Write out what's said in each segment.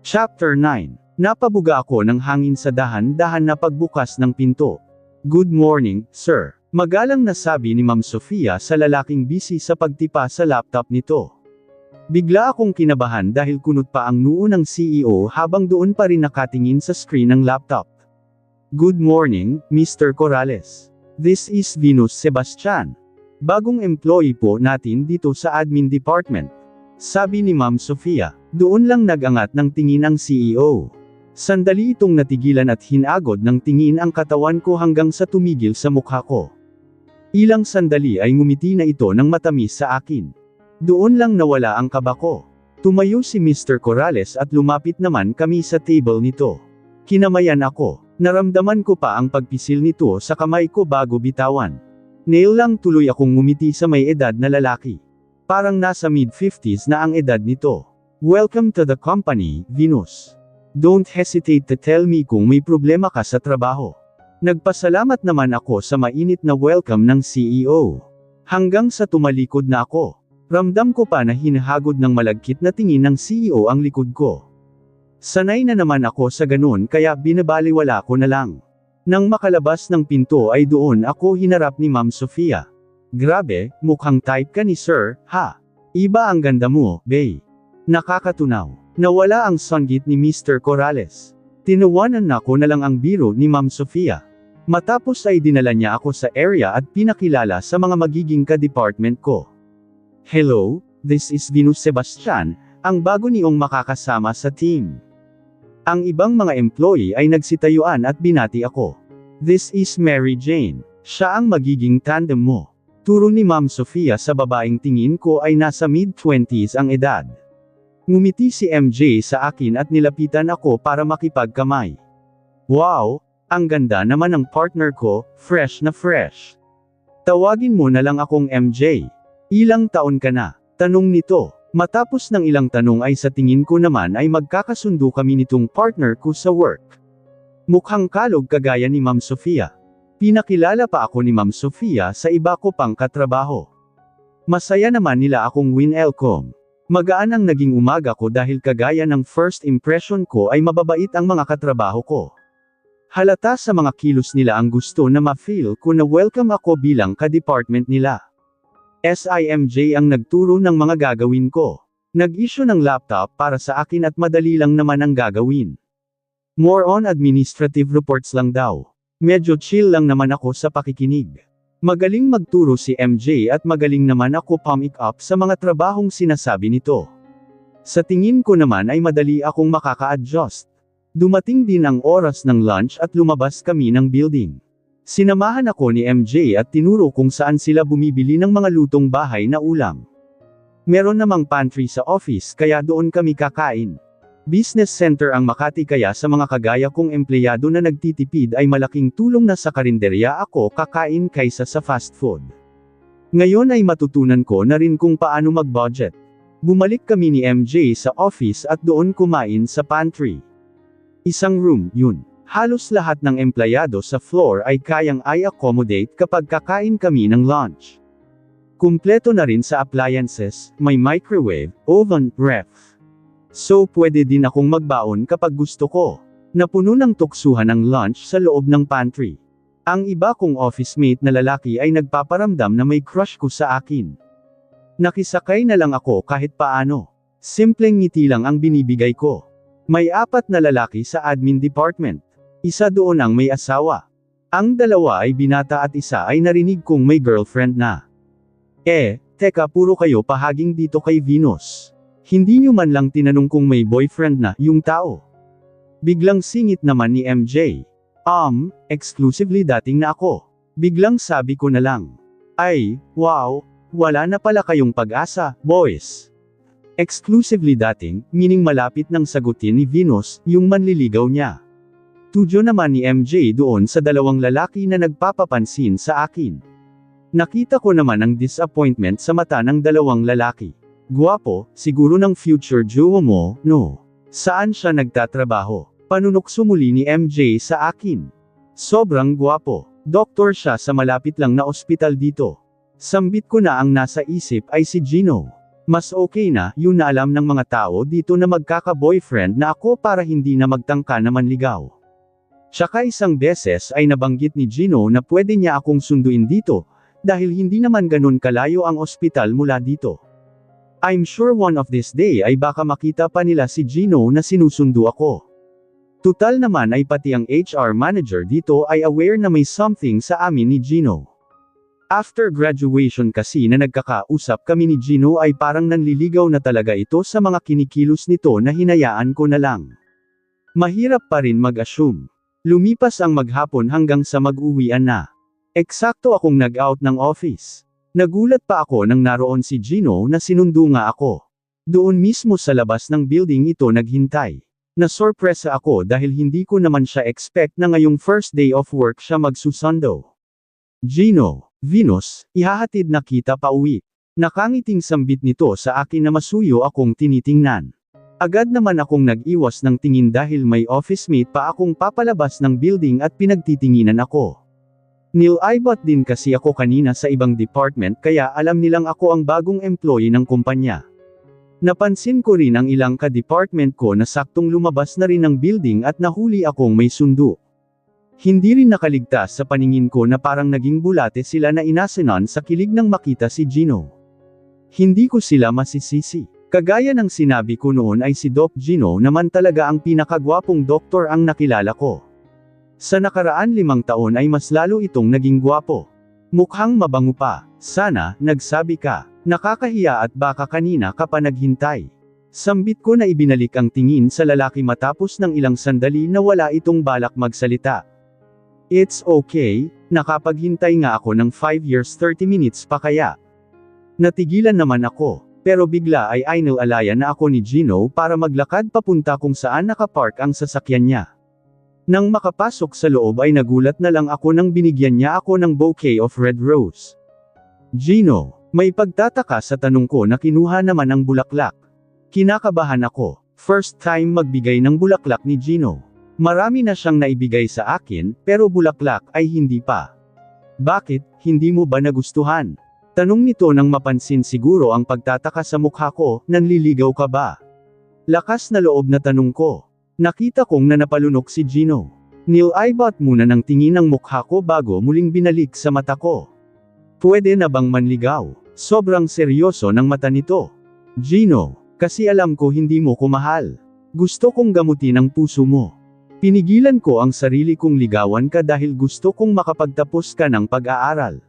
Chapter 9. Napabuga ako ng hangin sa dahan-dahan na pagbukas ng pinto. Good morning, sir. Magalang na sabi ni Ma'am Sofia sa lalaking busy sa pagtipa sa laptop nito. Bigla akong kinabahan dahil kunot pa ang noo ng CEO habang doon pa rin nakatingin sa screen ng laptop. Good morning, Mr. Corrales. This is Venus Sebastian. Bagong employee po natin dito sa admin department. Sabi ni Ma'am Sofia. Doon lang nag-angat ng tingin ang CEO. Sandali itong natigilan at hinagod ng tingin ang katawan ko hanggang sa tumigil sa mukha ko. Ilang sandali ay ngumiti na ito ng matamis sa akin. Doon lang nawala ang kaba ko. Tumayo si Mr. Corrales at lumapit naman kami sa table nito. Kinamayan ako. Naramdaman ko pa ang pagpisil nito sa kamay ko bago bitawan. Nail lang tuloy akong ngumiti sa may edad na lalaki. Parang nasa mid-50s na ang edad nito. Welcome to the company, Venus. Don't hesitate to tell me kung may problema ka sa trabaho. Nagpasalamat naman ako sa mainit na welcome ng CEO. Hanggang sa tumalikod na ako. Ramdam ko pa na hinahagod ng malagkit na tingin ng CEO ang likod ko. Sanay na naman ako sa ganun kaya binabaliwala ko na lang. Nang makalabas ng pinto ay doon ako hinarap ni Ma'am Sofia. Grabe, mukhang type ka ni sir, ha? Iba ang ganda mo, bae. Nakakatunaw. Nawala ang sanggit ni Mr. Corrales. Tinawanan ko na lang ang biro ni Ma'am Sofia. Matapos ay dinala niya ako sa area at pinakilala sa mga magiging ka-department ko. Hello, this is Venus Sebastian, ang bago niyong makakasama sa team. Ang ibang mga employee ay nagsitayuan at binati ako. This is Mary Jane. Siya ang magiging tandem mo. Turo ni Ma'am Sofia sa babaeng tingin ko ay nasa mid-20s ang edad. Ngumiti si MJ sa akin at nilapitan ako para makipagkamay. Wow, ang ganda naman ng partner ko, fresh na fresh. Tawagin mo na lang akong MJ. Ilang taon ka na? Tanong nito. Matapos ng ilang tanong ay sa tingin ko naman ay magkakasundo kami nitong partner ko sa work. Mukhang kalog kagaya ni Ma'am Sofia. Pinakilala pa ako ni Ma'am Sofia sa iba ko pang katrabaho. Masaya naman nila akong winelcome. Magaan ang naging umaga ko dahil kagaya ng first impression ko ay mababait ang mga katrabaho ko. Halata sa mga kilos nila ang gusto na ma-feel ko na welcome ako bilang ka-department nila. SIMJ ang nagturo ng mga gagawin ko. Nag-issue ng laptop para sa akin at madali lang naman ang gagawin. More on administrative reports lang daw. Medyo chill lang naman ako sa pakikinig. Magaling magturo si MJ at magaling naman ako pump up sa mga trabahong sinasabi nito. Sa tingin ko naman ay madali akong makaka-adjust. Dumating din ang oras ng lunch at lumabas kami ng building. Sinamahan ako ni MJ at tinuro kung saan sila bumibili ng mga lutong bahay na ulam. Meron namang pantry sa office kaya doon kami kakain. Business center ang Makati kaya sa mga kagaya kong empleyado na nagtitipid ay malaking tulong na sa karinderya ako kakain kaysa sa fast food. Ngayon ay matutunan ko na rin kung paano mag-budget. Bumalik kami ni MJ sa office at doon kumain sa pantry. Isang room, yun. Halos lahat ng empleyado sa floor ay kayang i-accommodate kapag kakain kami ng lunch. Kumpleto na rin sa appliances, may microwave, oven, ref. So pwede din akong magbaon kapag gusto ko. Napuno ng tuksuhan ang lunch sa loob ng pantry. Ang iba kong office mate na lalaki ay nagpaparamdam na may crush ko sa akin. Nakisakay na lang ako kahit paano. Simpleng ngiti lang ang binibigay ko. May 4 na lalaki sa admin department. Isa doon ang may asawa. Ang 2 ay binata at isa ay narinig kong may girlfriend na. Teka puro kayo pahaging dito kay Venus. Hindi nyo man lang tinanong kung may boyfriend na, yung tao. Biglang singit naman ni MJ. Exclusively dating na ako. Biglang sabi ko na lang. Ay, wow, wala na pala kayong pag-asa, boys. Exclusively dating, meaning malapit nang sagutin ni Venus, yung manliligaw niya. Tudyo naman ni MJ doon sa 2 lalaki na nagpapapansin sa akin. Nakita ko naman ang disappointment sa mata ng 2 lalaki. Guwapo, siguro ng future duo mo, no? Saan siya nagtatrabaho? Panunokso muli ni MJ sa akin. Sobrang guwapo. Doktor siya sa malapit lang na ospital dito. Sambit ko na ang nasa isip ay si Gino. Mas okay na, yun na alam ng mga tao dito na magkaka-boyfriend na ako para hindi na magtangka na manligaw. Tsaka isang beses ay nabanggit ni Gino na pwede niya akong sunduin dito, dahil hindi naman ganun kalayo ang ospital mula dito. I'm sure one of this day ay baka makita pa nila si Gino na sinusundo ako. Tutal naman ay pati ang HR manager dito ay aware na may something sa amin ni Gino. After graduation kasi na nagkakausap kami ni Gino ay parang nanliligaw na talaga ito sa mga kinikilos nito na hinayaan ko na lang. Mahirap pa rin mag-assume. Lumipas ang maghapon hanggang sa mag-uwian na. Eksakto akong nag-out ng office. Nagulat pa ako nang naroon si Gino na sinundo nga ako. Doon mismo sa labas ng building ito naghintay. Nasorpresa ako dahil hindi ko naman siya expect na ngayong first day of work siya magsusundo. Gino, Venus, ihahatid na kita pa uwi. Nakangiting sambit nito sa akin na masuyo akong tinitingnan. Agad naman akong nag-iwas ng tingin dahil may office mate pa akong papalabas ng building at pinagtitinginan ako. Nil-ibot din kasi ako kanina sa ibang department kaya alam nilang ako ang bagong employee ng kumpanya. Napansin ko rin ang ilang ka-department ko na saktong lumabas na rin ng building at nahuli akong may sundo. Hindi rin nakaligtas sa paningin ko na parang naging bulate sila na inasenan sa kilig nang makita si Gino. Hindi ko sila masisisi. Kagaya ng sinabi ko noon ay si Doc Gino naman talaga ang pinakagwapong doktor ang nakilala ko. Sa nakaraan 5 taon ay mas lalo itong naging gwapo. Mukhang mabango pa. Sana, nagsabi ka. Nakakahiya at baka kanina ka pa naghintay. Sambit ko na ibinalik ang tingin sa lalaki matapos ng ilang sandali na wala itong balak magsalita. It's okay, nakapaghintay nga ako ng 5 years 30 minutes pa kaya. Natigilan naman ako. Pero bigla ay inalalayan na ako ni Gino para maglakad papunta kung saan nakapark ang sasakyan niya. Nang makapasok sa loob ay nagulat na lang ako nang binigyan niya ako ng bouquet of red rose. Gino, may pagtataka sa tanong ko na kinuha naman ang bulaklak. Kinakabahan ako. First time magbigay ng bulaklak ni Gino. Marami na siyang naibigay sa akin, pero bulaklak ay hindi pa. Bakit, hindi mo ba nagustuhan? Tanong nito nang mapansin siguro ang pagtataka sa mukha ko, nanliligaw ka ba? Lakas na loob na tanong ko. Nakita kong na napalunok si Gino. Nil-ibot muna ng tingin ang mukha ko bago muling binalik sa mata ko. Pwede na bang manligaw? Sobrang seryoso ng mata nito. Gino, kasi alam ko hindi mo ko mahal. Gusto kong gamutin ang puso mo. Pinigilan ko ang sarili kong ligawan ka dahil gusto kong makapagtapos ka ng pag-aaral.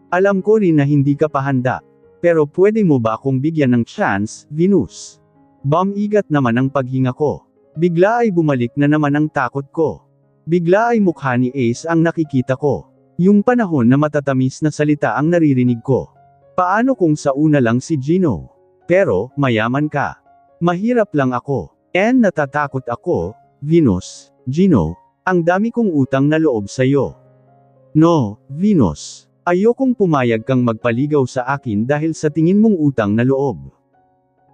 Alam ko rin na hindi ka pa handa. Pero pwede mo ba akong bigyan ng chance, Venus? Bumigat naman ang paghinga ko. Bigla ay bumalik na naman ang takot ko. Bigla ay mukha ni Ace ang nakikita ko. Yung panahon na matatamis na salita ang naririnig ko. Paano kung sa una lang si Gino? Pero, mayaman ka. Mahirap lang ako. And natatakot ako, Venus, Gino, ang dami kong utang na loob sa'yo. No, Venus. Ayokong pumayag kang magpaligaw sa akin dahil sa tingin mong utang na loob.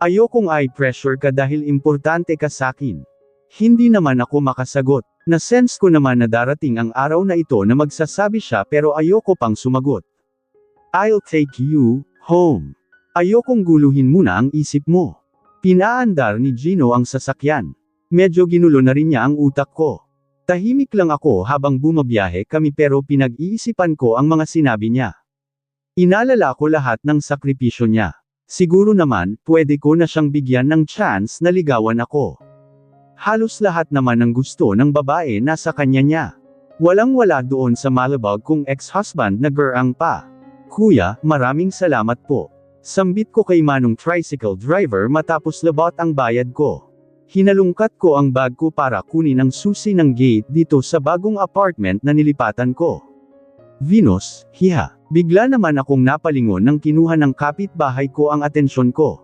Ayokong i-pressure ka dahil importante ka sakin. Hindi naman ako makasagot. Na-sense ko naman na darating ang araw na ito na magsasabi siya pero ayoko pang sumagot. I'll take you home. Ayokong guluhin muna ang isip mo. Pinaandar ni Gino ang sasakyan. Medyo ginulo na rin niya ang utak ko. Tahimik lang ako habang bumabiyahe kami pero pinag-iisipan ko ang mga sinabi niya. Inalala ko lahat ng sakripisyo niya. Siguro naman, pwede ko na siyang bigyan ng chance na ligawan ako. Halos lahat naman ng gusto ng babae nasa kanya niya. Walang-wala doon sa malabag kong ex-husband na gerang pa. Kuya, maraming salamat po. Sambit ko kay Manong tricycle driver matapos labot ang bayad ko. Hinalungkat ko ang bag ko para kunin ang susi ng gate dito sa bagong apartment na nilipatan ko. Venus, hiha. Bigla naman akong napalingon nang kinuha ng kapitbahay ko ang atensyon ko.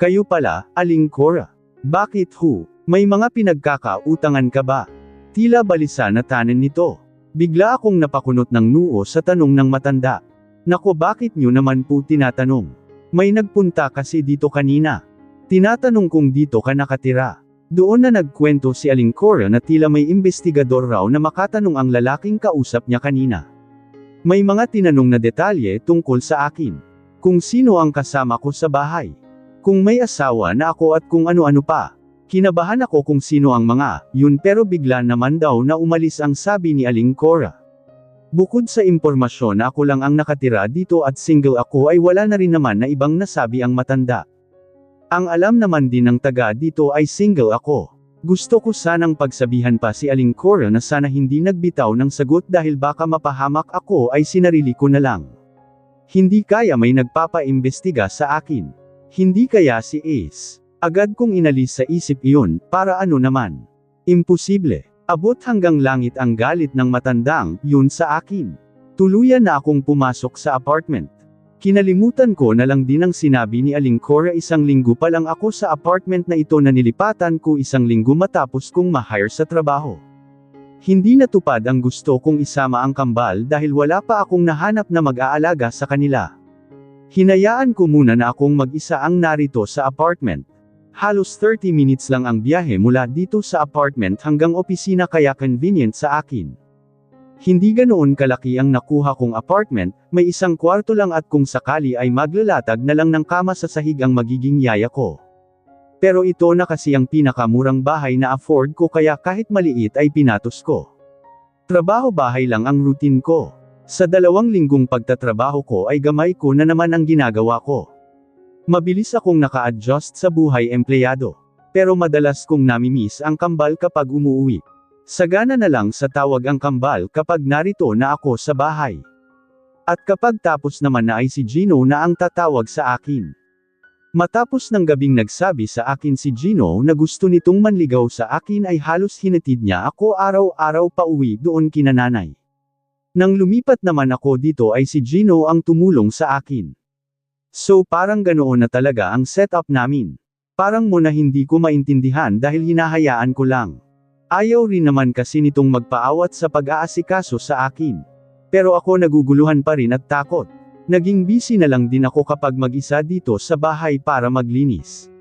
Kayo pala, Aling Cora. Bakit ho? May mga pinagkakautangan ka ba? Tila balisa na tanin nito. Bigla akong napakunot ng noo sa tanong ng matanda. Nako, bakit nyo naman po tinatanong? May nagpunta kasi dito kanina. Tinatanong kung dito ka nakatira. Doon na nagkwento si Aling Cora na tila may investigador raw na makatanong ang lalaking kausap niya kanina. May mga tinanong na detalye tungkol sa akin. Kung sino ang kasama ko sa bahay. Kung may asawa na ako at kung ano-ano pa. Kinabahan ako kung sino ang mga, yun pero bigla naman daw na umalis ang sabi ni Aling Cora. Bukod sa impormasyon na ako lang ang nakatira dito at single ako ay wala na rin naman na ibang nasabi ang matanda. Ang alam naman din ng taga dito ay single ako. Gusto ko sanang pagsabihan pa si Aling Cora na sana hindi nagbitaw ng sagot dahil baka mapahamak ako ay sinarili ko na lang. Hindi kaya may nagpapaimbestiga sa akin. Hindi kaya si Ace. Agad kong inalis sa isip iyon, para ano naman. Imposible. Abot hanggang langit ang galit ng matandang, yun sa akin. Tuluyan na akong pumasok sa apartment. Kinalimutan ko na lang din ang sinabi ni Aling Cora 1 linggo pa lang ako sa apartment na ito na nilipatan ko 1 linggo matapos kong ma-hire sa trabaho. Hindi natupad ang gusto kong isama ang kambal dahil wala pa akong nahanap na mag-aalaga sa kanila. Hinayaan ko muna na akong mag-isa ang narito sa apartment. Halos 30 minutes lang ang biyahe mula dito sa apartment hanggang opisina kaya convenient sa akin. Hindi ganoon kalaki ang nakuha kong apartment, may 1 kwarto lang at kung sakali ay maglalatag na lang ng kama sa sahig ang magiging yaya ko. Pero ito na kasi ang pinakamurang bahay na afford ko kaya kahit maliit ay pinatos ko. Trabaho-bahay lang ang routine ko. Sa 2 linggong pagtatrabaho ko ay gamay ko na naman ang ginagawa ko. Mabilis akong naka-adjust sa buhay empleyado. Pero madalas kong namimiss ang kambal kapag umuwi. Sagana na lang sa tawag ang kambal kapag narito na ako sa bahay. At kapag tapos naman na ay si Gino na ang tatawag sa akin. Matapos ng gabing nagsabi sa akin si Gino na gusto nitong manligaw sa akin ay halos hinatid niya ako araw-araw pauwi doon kina nanay. Nang lumipat naman ako dito ay si Gino ang tumulong sa akin. So parang ganoon na talaga ang setup namin. Parang muna hindi ko maintindihan dahil hinahayaan ko lang. Ayaw rin naman kasi nitong magpaawat sa pag-aasikaso sa akin. Pero ako naguguluhan pa rin at takot. Naging busy na lang din ako kapag mag-isa dito sa bahay para maglinis.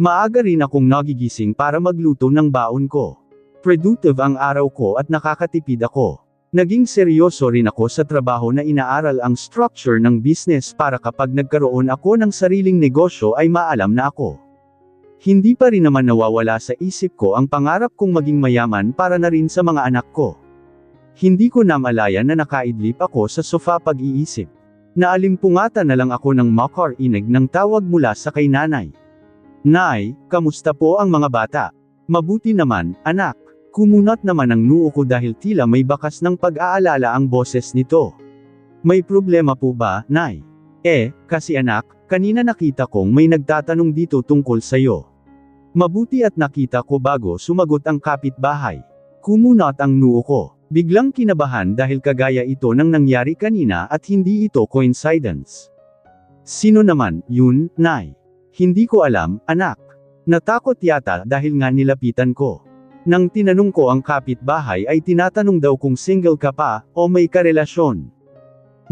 Maaga rin akong nagigising para magluto ng baon ko. Productive ang araw ko at nakakatipid ako. Naging seryoso rin ako sa trabaho na inaaral ang structure ng business para kapag nagkaroon ako ng sariling negosyo ay maalam na ako. Hindi pa rin naman nawawala sa isip ko ang pangarap kong maging mayaman para na rin sa mga anak ko. Hindi ko namalayan na nakaidlip ako sa sofa pag-iisip. Naalimpungatan na lang ako ng makarinig ng tawag mula sa kay nanay. Nay, kamusta po ang mga bata? Mabuti naman, anak. Kumunat naman ang noo ko dahil tila may bakas ng pag-aalala ang boses nito. May problema po ba, Nay? Kasi anak, kanina nakita kong may nagtatanong dito tungkol sa'yo. Mabuti at nakita ko bago sumagot ang kapitbahay. Kumunat ang noo ko. Biglang kinabahan dahil kagaya ito ng nangyari kanina at hindi ito coincidence. Sino naman, yun, Nay? Hindi ko alam, anak. Natakot yata dahil nga nilapitan ko. Nang tinanong ko ang kapitbahay ay tinatanong daw kung single ka pa, o may karelasyon.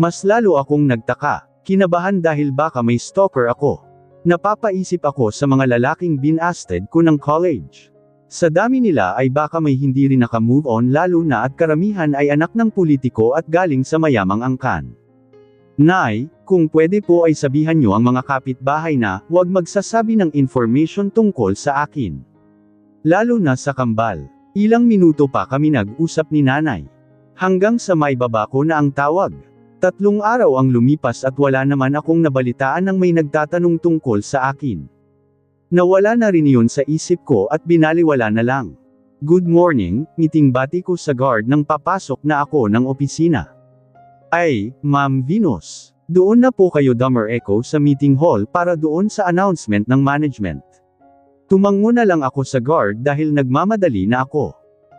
Mas lalo akong nagtaka, kinabahan dahil baka may stalker ako. Napapaisip ako sa mga lalaking binasted ko ng college. Sa dami nila ay baka may hindi rin naka-move on lalo na at karamihan ay anak ng politiko at galing sa mayamang angkan. Nay, kung pwede po ay sabihan nyo ang mga kapitbahay na, huwag magsasabi ng information tungkol sa akin. Lalo na sa kambal. Ilang minuto pa kami nag-usap ni nanay. Hanggang sa may baba ko na ang tawag. 3 araw ang lumipas at wala naman akong nabalitaan ng may nagtatanong tungkol sa akin. Nawala na rin yun sa isip ko at binaliwala na lang. Good morning, ngiting bati ko sa guard nang papasok na ako ng opisina. Ay, Ma'am Venus. Doon na po kayo Dummer Echo sa meeting hall para doon sa announcement ng management. Tumango na lang ako sa guard dahil nagmamadali na ako.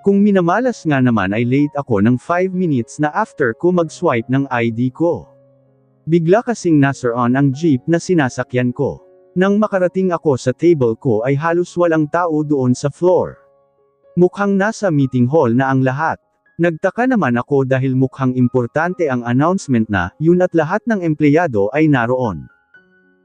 Kung minamalas nga naman ay late ako ng 5 minutes na after ko mag-swipe ng ID ko. Bigla kasing nasaron ang jeep na sinasakyan ko. Nang makarating ako sa table ko ay halos walang tao doon sa floor. Mukhang nasa meeting hall na ang lahat. Nagtaka naman ako dahil mukhang importante ang announcement na, yun at lahat ng empleyado ay naroon.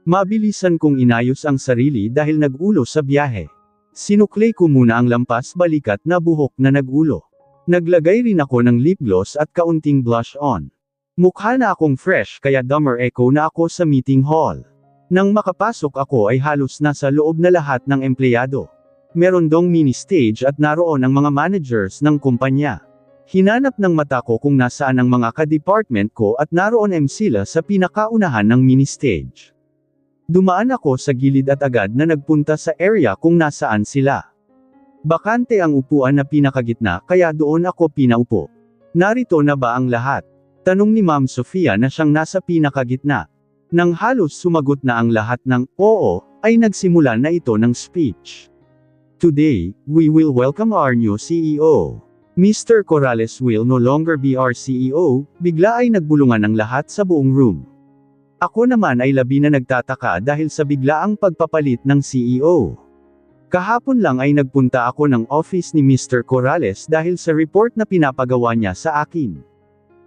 Mabilisan kong inayos ang sarili dahil nag-ulo sa biyahe. Sinuklay ko muna ang lampas balikat na buhok na nag-ulo. Naglagay rin ako ng lip gloss at kaunting blush on. Mukha na akong fresh kaya dumber echo na ako sa meeting hall. Nang makapasok ako ay halos nasa loob na lahat ng empleyado. Meron dong mini stage at naroon ang mga managers ng kumpanya. Hinanap ng mata ko kung nasaan ang mga ka-department ko at naroon sila sa pinakaunahan ng mini stage. Dumaan ako sa gilid at agad na nagpunta sa area kung nasaan sila. Bakante ang upuan na pinakagitna kaya doon ako pinaupo. Narito na ba ang lahat? Tanong ni Ma'am Sofia na siyang nasa pinakagitna. Nang halos sumagot na ang lahat ng oo, ay nagsimula na ito ng speech. Today, we will welcome our new CEO. Mr. Corrales will no longer be our CEO, bigla ay nagbulungan ang lahat sa buong room. Ako naman ay labi na nagtataka dahil sa biglaang pagpapalit ng CEO. Kahapon lang ay nagpunta ako ng office ni Mr. Corrales dahil sa report na pinapagawa niya sa akin.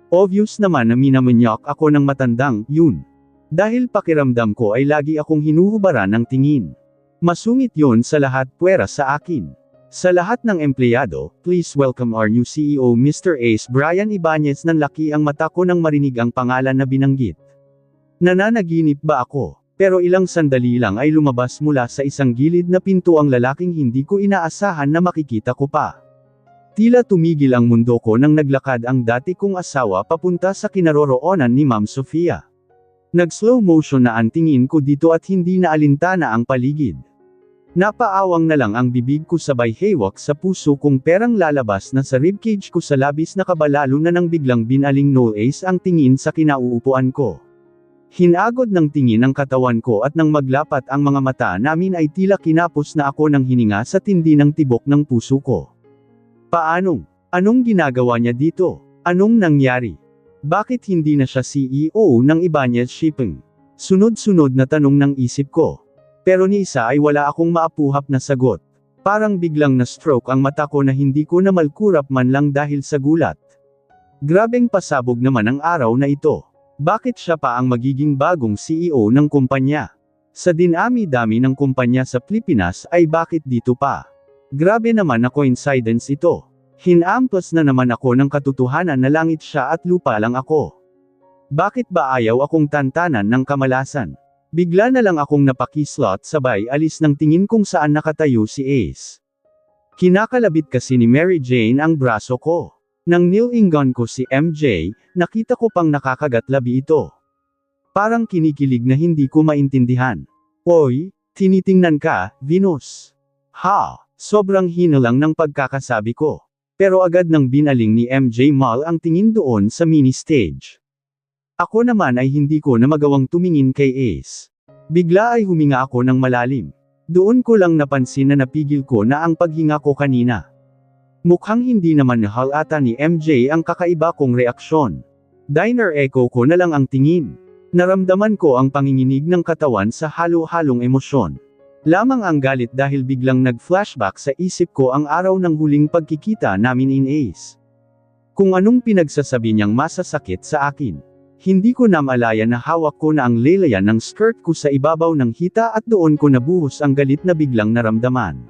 Obvious naman na minamanyak ako ng matandang yun. Dahil pakiramdam ko ay lagi akong hinuhubaran ng tingin. Masungit yon sa lahat puwera sa akin. Sa lahat ng empleyado, please welcome our new CEO Mr. Ace Brian Ibanez. Nanlaki ang mata ko nang marinig ang pangalan na binanggit. Nananaginip ba ako? Pero ilang sandali lang ay lumabas mula sa isang gilid na pinto ang lalaking hindi ko inaasahan na makikita ko pa. Tila tumigil ang mundo ko nang naglakad ang dati kong asawa papunta sa kinaroroonan ni Ma'am Sofia. Nag-slow motion na ang tingin ko dito at hindi na alintana ang paligid. Napaawang na lang ang bibig ko sabay haywak sa puso kong perang lalabas na sa ribcage ko sa labis na kaba lalo na nang biglang binaling no ace ang tingin sa kinauupuan ko. Hinagod ng tingin ang katawan ko at nang maglapat ang mga mata namin ay tila kinapos na ako ng hininga sa tindi ng tibok ng puso ko. Paanong? Anong ginagawa niya dito? Anong nangyari? Bakit hindi na siya CEO ng Ibanez Shipping? Sunod-sunod na tanong ng isip ko. Pero ni isa ay wala akong maapuhap na sagot. Parang biglang na-stroke ang mata ko na hindi ko na malkurap man lang dahil sa gulat. Grabeng pasabog naman ang araw na ito. Bakit siya pa ang magiging bagong CEO ng kumpanya? Sa dinami-dami ng kumpanya sa Pilipinas ay bakit dito pa? Grabe naman na coincidence ito. Hinampas na naman ako ng katotohanan na langit siya at lupa lang ako. Bakit ba ayaw akong tantanan ng kamalasan? Bigla na lang akong napakislot sabay alis ng tingin kung saan nakatayo si Ace. Kinakalabit kasi ni Mary Jane ang braso ko. Nang nilingon ko si MJ, nakita ko pang nakakagat labi ito. Parang kinikilig na hindi ko maintindihan. Oy, tinitingnan ka, Venus. Ha! Sobrang hina lang ng pagkakasabi ko. Pero agad nang binaling ni MJ Mal ang tingin doon sa mini stage. Ako naman ay hindi ko na magawang tumingin kay Ace. Bigla ay huminga ako ng malalim. Doon ko lang napansin na napigil ko na ang paghinga ko kanina. Mukhang hindi naman nahalata ni MJ ang kakaiba kong reaksyon. Diner echo ko na lang ang tingin. Naramdaman ko ang panginginig ng katawan sa halo-halong emosyon. Lamang ang galit dahil biglang nag-flashback sa isip ko ang araw ng huling pagkikita namin in Ace. Kung anong pinagsasabi niyang masasakit sa akin. Hindi ko na malaya na hawak ko na ang lelayan ng skirt ko sa ibabaw ng hita at doon ko nabuhos ang galit na biglang naramdaman.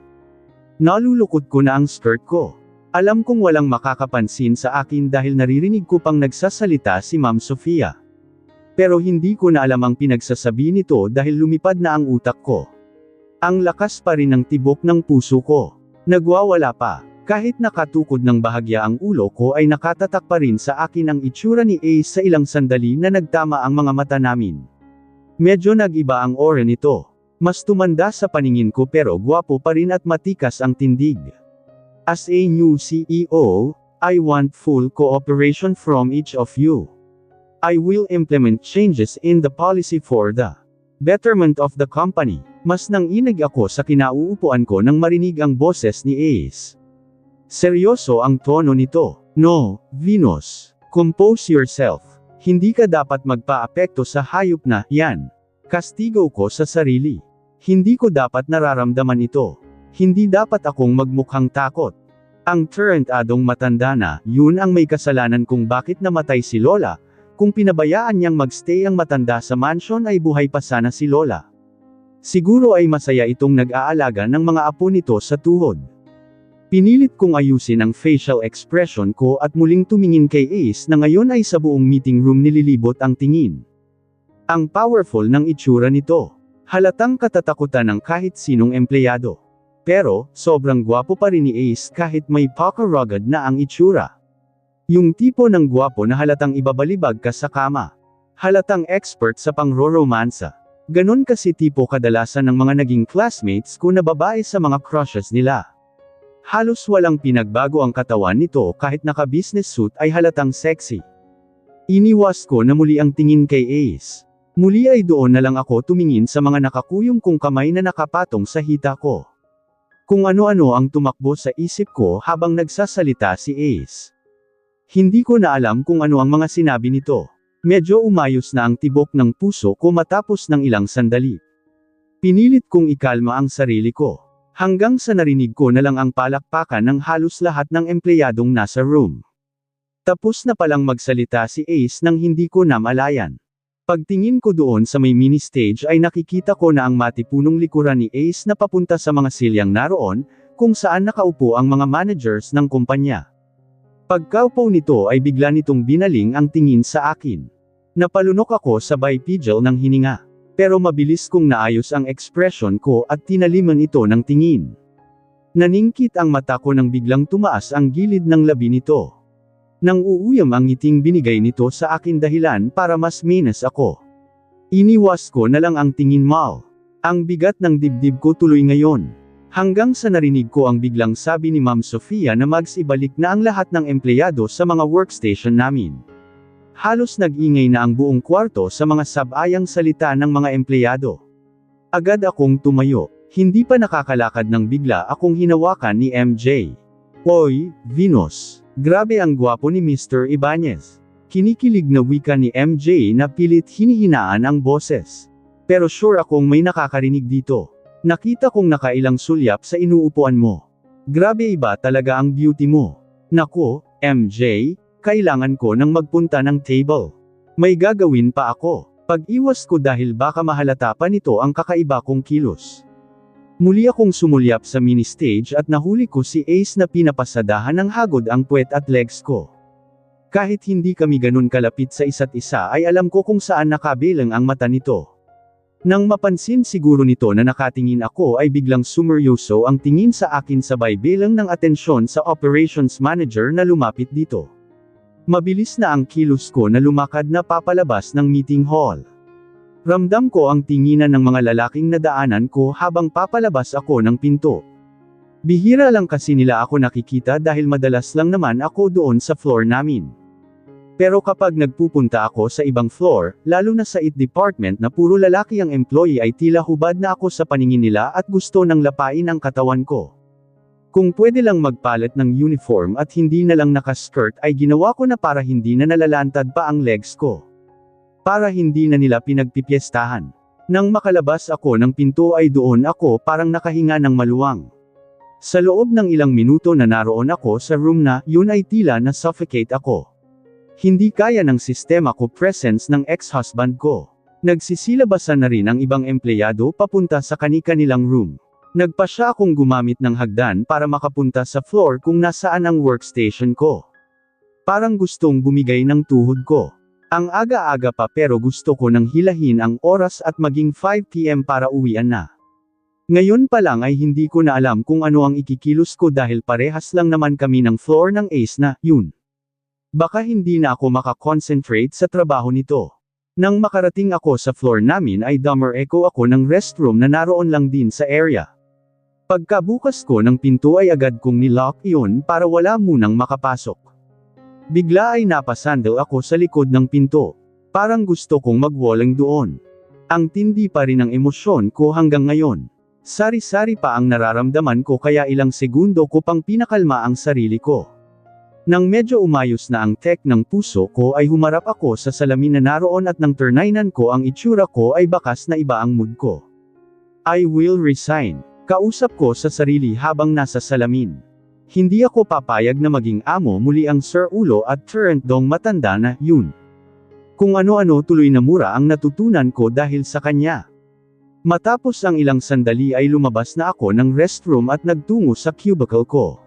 Nalulukot ko na ang skirt ko. Alam kong walang makakapansin sa akin dahil naririnig ko pang nagsasalita si Ma'am Sofia. Pero hindi ko na alam ang pinagsasabi nito dahil lumipad na ang utak ko. Ang lakas pa rin ng tibok ng puso ko. Nagwawala pa. Kahit nakatukod ng bahagya ang ulo ko ay nakatatak pa rin sa akin ang itsura ni Ace sa ilang sandali na nagtama ang mga mata namin. Medyo nag-iba ang aura nito. Mas tumanda sa paningin ko pero gwapo pa rin at matikas ang tindig. As a new CEO, I want full cooperation from each of you. I will implement changes in the policy for the betterment of the company. Mas nanginig ako sa kinauupuan ko nang marinig ang boses ni Ace. Seryoso ang tono nito. No, Venus. Compose yourself. Hindi ka dapat magpa-apekto sa hayop na yan. Kastigo ko sa sarili. Hindi ko dapat nararamdaman ito. Hindi dapat akong magmukhang takot. Ang tarantadong matanda na, yun ang may kasalanan kung bakit namatay si Lola. Kung pinabayaan niyang magstay ang matanda sa mansion ay buhay pa sana si Lola. Siguro ay masaya itong nag-aalaga ng mga apo nito sa tuhod. Pinilit kong ayusin ang facial expression ko at muling tumingin kay Ace na ngayon ay sa buong meeting room nililibot ang tingin. Ang powerful ng itsura nito. Halatang katatakutan ng kahit sinong empleyado. Pero, sobrang gwapo pa rin ni Ace kahit may paka-rugged na ang itsura. Yung tipo ng gwapo na halatang ibabalibag ka sa kama. Halatang expert sa pangroromansa. Ganon kasi tipo kadalasan ng mga naging classmates ko na babae sa mga crushes nila. Halos walang pinagbago ang katawan nito kahit naka-business suit ay halatang sexy. Iniwas ko na muli ang tingin kay Ace. Muli ay doon na lang ako tumingin sa mga nakakuyong kong kamay na nakapatong sa hita ko. Kung ano-ano ang tumakbo sa isip ko habang nagsasalita si Ace. Hindi ko na alam kung ano ang mga sinabi nito. Medyo umayos na ang tibok ng puso ko matapos ng ilang sandali. Pinilit kong ikalma ang sarili ko. Hanggang sa narinig ko na lang ang palakpakan ng halos lahat ng empleyadong nasa room. Tapos na palang magsalita si Ace nang hindi ko namalayan. Pagtingin ko doon sa may mini stage ay nakikita ko na ang matipunong likuran ni Ace na papunta sa mga silyang naroon, kung saan nakaupo ang mga managers ng kumpanya. Pagkaupo nito ay bigla nitong binaling ang tingin sa akin. Napalunok ako sa bipedal ng hininga. Pero mabilis kong naayos ang ekspresyon ko at tinaliman ito ng tingin. Naningkit ang mata ko nang biglang tumaas ang gilid ng labi nito. Nang uuyam ang ngiting binigay nito sa akin dahilan para mas minus ako. Iniwas ko na lang ang tingin mal. Ang bigat ng dibdib ko tuloy ngayon. Hanggang sa narinig ko ang biglang sabi ni Ma'am Sofia na ibalik na ang lahat ng empleyado sa mga workstation namin. Halos nag-ingay na ang buong kwarto sa mga sabayang salita ng mga empleyado. Agad akong tumayo. Hindi pa nakakalakad nang bigla akong hinawakan ni MJ. Oy, Venus. Grabe ang gwapo ni Mr. Ibanez. Kinikilig na wika ni MJ na pilit hinihinaan ang boses. Pero sure akong may nakakarinig dito. Nakita kong nakailang sulyap sa inuupuan mo. Grabe iba talaga ang beauty mo. Nako, MJ. Kailangan ko nang magpunta ng table. May gagawin pa ako. Pag-iwas ko dahil baka mahalata pa nito ang kakaiba kong kilos. Muli akong sumulyap sa mini stage at nahuli ko si Ace na pinapasadahan ng hagod ang puwet at legs ko. Kahit hindi kami ganun kalapit sa isa't isa ay alam ko kung saan nakabilang ang mata nito. Nang mapansin siguro nito na nakatingin ako ay biglang sumeryoso ang tingin sa akin sabay bilang ng atensyon sa operations manager na lumapit dito. Mabilis na ang kilos ko na lumakad na papalabas ng meeting hall. Ramdam ko ang tinginan ng mga lalaking nadaanan ko habang papalabas ako ng pinto. Bihira lang kasi nila ako nakikita dahil madalas lang naman ako doon sa floor namin. Pero kapag nagpupunta ako sa ibang floor, lalo na sa IT department na puro lalaki ang employee ay tila hubad na ako sa paningin nila at gusto nang lapain ang katawan ko. Kung pwede lang magpalit ng uniform at hindi na lang naka-skirt ay ginawa ko na para hindi na nalalantad pa ang legs ko. Para hindi na nila pinagpipiestahan. Nang makalabas ako ng pinto ay doon ako parang nakahinga ng maluwang. Sa loob ng ilang minuto na naroon ako sa room na yun ay tila na suffocate ako. Hindi kaya ng sistema ko presence ng ex-husband ko. Nagsisilabasan na rin ang ibang empleyado papunta sa kani-kanilang room. Nagpasya akong gumamit ng hagdan para makapunta sa floor kung nasaan ang workstation ko. Parang gustong bumigay ng tuhod ko. Ang aga-aga pa pero gusto ko nang hilahin ang oras at maging 5 PM para uwian na. Ngayon pa lang ay hindi ko na alam kung ano ang ikikilos ko dahil parehas lang naman kami ng floor ng Ace na yun. Baka hindi na ako makakonsentrate sa trabaho nito. Nang makarating ako sa floor namin ay dumber echo ako ng restroom na naroon lang din sa area. Pagkabukas ko ng pinto ay agad kong nilock iyon para wala munang makapasok. Bigla ay napasandal ako sa likod ng pinto. Parang gusto kong magwalang doon. Ang tindi pa rin ang emosyon ko hanggang ngayon. Sari-sari pa ang nararamdaman ko kaya ilang segundo ko pang pinakalma ang sarili ko. Nang medyo umayos na ang tek ng puso ko ay humarap ako sa salamin na naroon at nang turnaynan ko ang itsura ko ay bakas na iba ang mood ko. I will resign. Kausap ko sa sarili habang nasa salamin. Hindi ako papayag na maging amo muli ang Sir Ulo at Turent Dong matanda na yun. Kung ano-ano tuloy na mura ang natutunan ko dahil sa kanya. Matapos ang ilang sandali ay lumabas na ako ng restroom at nagtungo sa cubicle ko.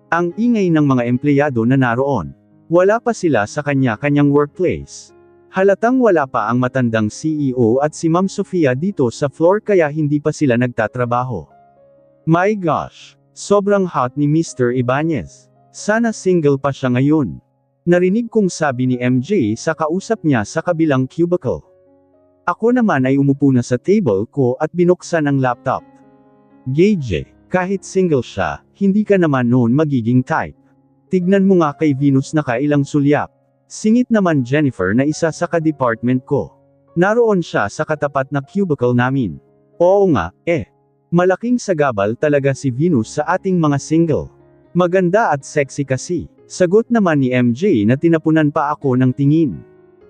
Ang ingay ng mga empleyado na naroon. Wala pa sila sa kanya-kanyang workplace. Halatang wala pa ang matandang CEO at si Ma'am Sofia dito sa floor kaya hindi pa sila nagtatrabaho. My gosh! Sobrang hot ni Mr. Ibanez. Sana single pa siya ngayon. Narinig kong sabi ni MJ sa kausap niya sa kabilang cubicle. Ako naman ay umupo na sa table ko at binuksan ang laptop. Gage, kahit single siya, hindi ka naman noon magiging type. Tignan mo nga kay Venus na kailang sulyap. Singit naman Jennifer na isa sa ka-department ko. Naroon siya sa katapat na cubicle namin. Oo nga, malaking sagabal talaga si Venus sa ating mga single. Maganda at sexy kasi. Sagot naman ni MJ na tinapunan pa ako ng tingin.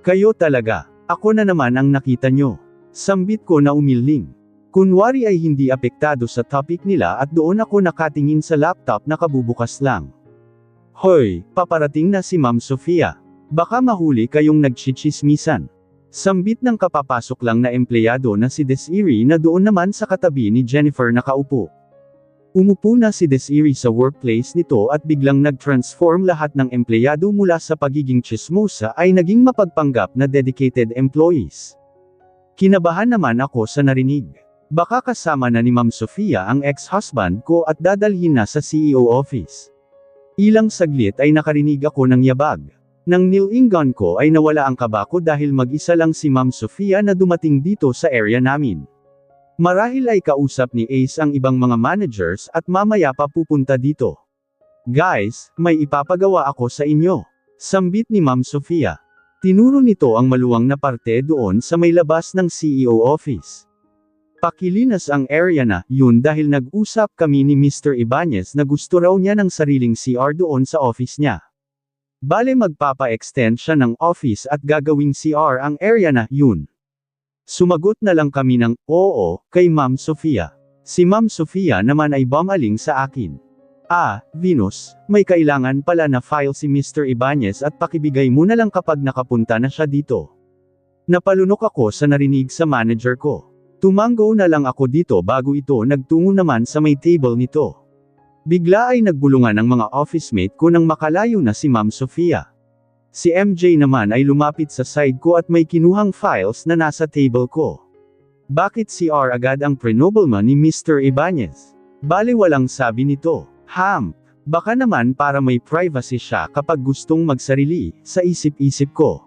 Kayo talaga, ako na naman ang nakita nyo. Sambit ko na umiling. Kunwari ay hindi apektado sa topic nila at doon ako nakatingin sa laptop na kabubukas lang. Hoy, paparating na si Ma'am Sofia. Baka mahuli kayong nagchichismisan. Sambit ng kapapasok lang na empleyado na si Desiree na doon naman sa katabi ni Jennifer nakaupo. Umupo na si Desiree sa workplace nito at biglang nag-transform lahat ng empleyado mula sa pagiging chismosa ay naging mapagpanggap na dedicated employees. Kinabahan naman ako sa narinig. Baka kasama na ni Ma'am Sofia ang ex-husband ko at dadalhin na sa CEO office. Ilang saglit ay nakarinig ako ng yabag. Nang nilingan ko ay nawala ang kaba ko dahil mag-isa lang si Ma'am Sofia na dumating dito sa area namin. Marahil ay kausap ni Ace ang ibang mga managers at mamaya pa pupunta dito. Guys, may ipapagawa ako sa inyo. Sambit ni Ma'am Sofia. Tinuro nito ang maluwang na parte doon sa may labas ng CEO office. Pakilinas ang area na yun dahil nag-usap kami ni Mr. Ibanez na gusto raw niya ng sariling CR doon sa office niya. Bale magpapa-extend siya ng office at gagawing CR ang area na yun. Sumagot na lang kami ng oo kay Ma'am Sofia. Si Ma'am Sofia naman ay bumaling sa akin. Venus, may kailangan pala na file si Mr. Ibanez at pakibigay mo na lang kapag nakapunta na siya dito. Napalunok ako sa narinig sa manager ko. Tumango na lang ako dito bago ito nagtungo naman sa may table nito. Bigla ay nagbulungan ang mga office mate ko nang makalayo na si Ma'am Sofia. Si MJ naman ay lumapit sa side ko at may kinuhang files na nasa table ko. Bakit CR agad ang prenobleman ni Mr. Ibanez? Bale walang sabi nito. Baka naman para may privacy siya kapag gustong magsarili, sa isip-isip ko.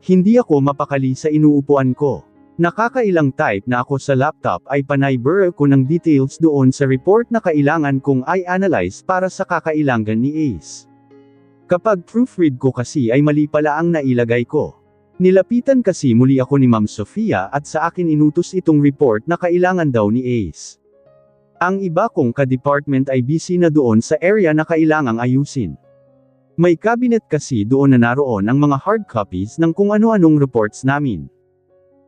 Hindi ako mapakali sa inuupuan ko. Nakakailang type na ako sa laptop ay panay-blur ko ng details doon sa report na kailangan kong i-analyze para sa kakailangan ni Ace. Kapag proofread ko kasi ay mali pala ang nailagay ko. Nilapitan kasi muli ako ni Ma'am Sofia at sa akin inutos itong report na kailangan daw ni Ace. Ang iba kong ka-department ay busy na doon sa area na kailangang ayusin. May cabinet kasi doon na naroon ang mga hard copies ng kung ano-anong reports namin.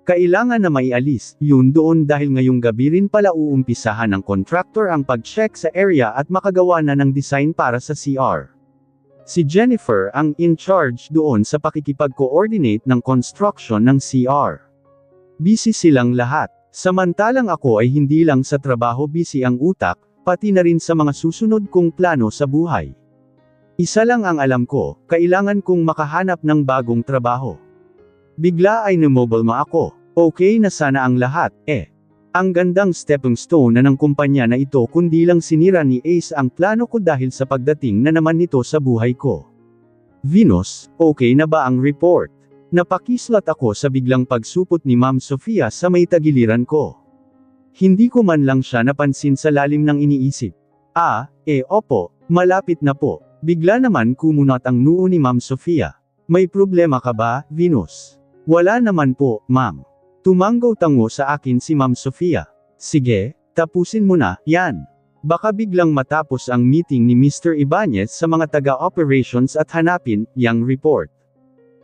Kailangan na maialis, yun doon dahil ngayong gabi rin pala uumpisahan ng contractor ang pag-check sa area at makagawa na ng design para sa CR. Si Jennifer ang in charge doon sa pakikipag-coordinate ng construction ng CR. Busy silang lahat. Samantalang ako ay hindi lang sa trabaho busy ang utak, pati na rin sa mga susunod kong plano sa buhay. Isa lang ang alam ko, kailangan kong makahanap ng bagong trabaho. Bigla ay namobilma ako. Okay na sana ang lahat, Ang gandang stepping stone na ng kumpanya na ito kundi lang sinira ni Ace ang plano ko dahil sa pagdating na naman nito sa buhay ko. Venus, okay na ba ang report? Napakislat ako sa biglang pagsupot ni Ma'am Sofia sa may tagiliran ko. Hindi ko man lang siya napansin sa lalim ng iniisip. Opo, malapit na po. Bigla naman kumunat ang noo ni Ma'am Sofia. May problema ka ba, Venus? Wala naman po, ma'am. Tumango-tango sa akin si Ma'am Sofia. Sige, tapusin mo na, yan. Baka biglang matapos ang meeting ni Mr. Ibanez sa mga taga-operations at hanapin, yang report.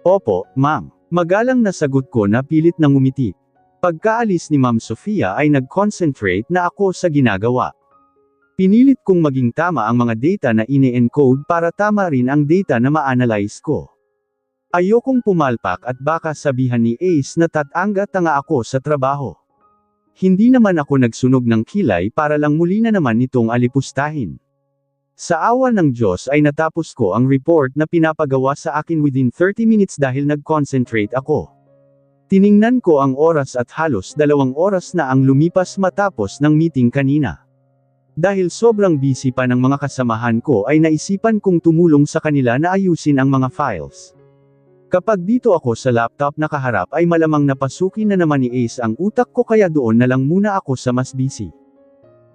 Opo, ma'am. Magalang na sagot ko na pilit nang umiti. Pagkaalis ni Ma'am Sofia ay nag-concentrate na ako sa ginagawa. Pinilit kong maging tama ang mga data na ine-encode para tama rin ang data na ma-analyze ko. Ayokong pumalpak at baka sabihan ni Ace na tatanga-tanga ako sa trabaho. Hindi naman ako nagsunog ng kilay para lang muli na naman itong alipustahin. Sa awa ng Diyos ay natapos ko ang report na pinapagawa sa akin within 30 minutes dahil nag-concentrate ako. Tiningnan ko ang oras at halos 2 oras na ang lumipas matapos ng meeting kanina. Dahil sobrang busy pa ng mga kasamahan ko ay naisipan kong tumulong sa kanila na ayusin ang mga files. Kapag dito ako sa laptop nakaharap ay malamang napasukin na naman ni Ace ang utak ko kaya doon na lang muna ako sa mas busy.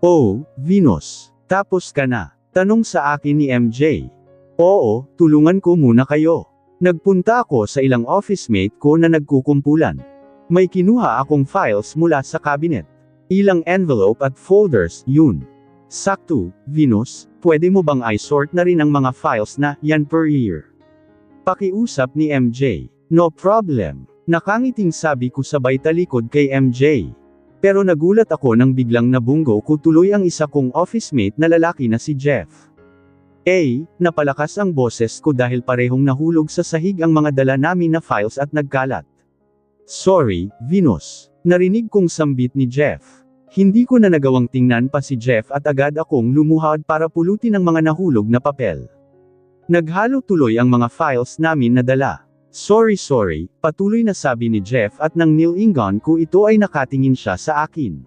"Oh, Venus, tapos ka na?" Tanong sa akin ni MJ. "Oo, tulungan ko muna kayo." Nagpunta ako sa ilang office mate ko na nagkukumpulan. May kinuha akong files mula sa cabinet. Ilang envelope at folders, yun. "Sakto, Venus, pwede mo bang i-sort na rin ang mga files na yan per year?" Pakiusap ni MJ. "No problem." Nakangiting sabi ko sabay talikod kay MJ. Pero nagulat ako nang biglang nabunggo ko tuloy ang isa kong office mate na lalaki na si Jeff. Napalakas ang boses ko dahil parehong nahulog sa sahig ang mga dala namin na files at nagkalat. "Sorry, Venus." Narinig kong sambit ni Jeff. Hindi ko na nagawang tingnan pa si Jeff at agad akong lumuhad para pulutin ang mga nahulog na papel. Naghalo tuloy ang mga files namin na dala. Sorry, patuloy na sabi ni Jeff at nang nilingon ko ito ay nakatingin siya sa akin.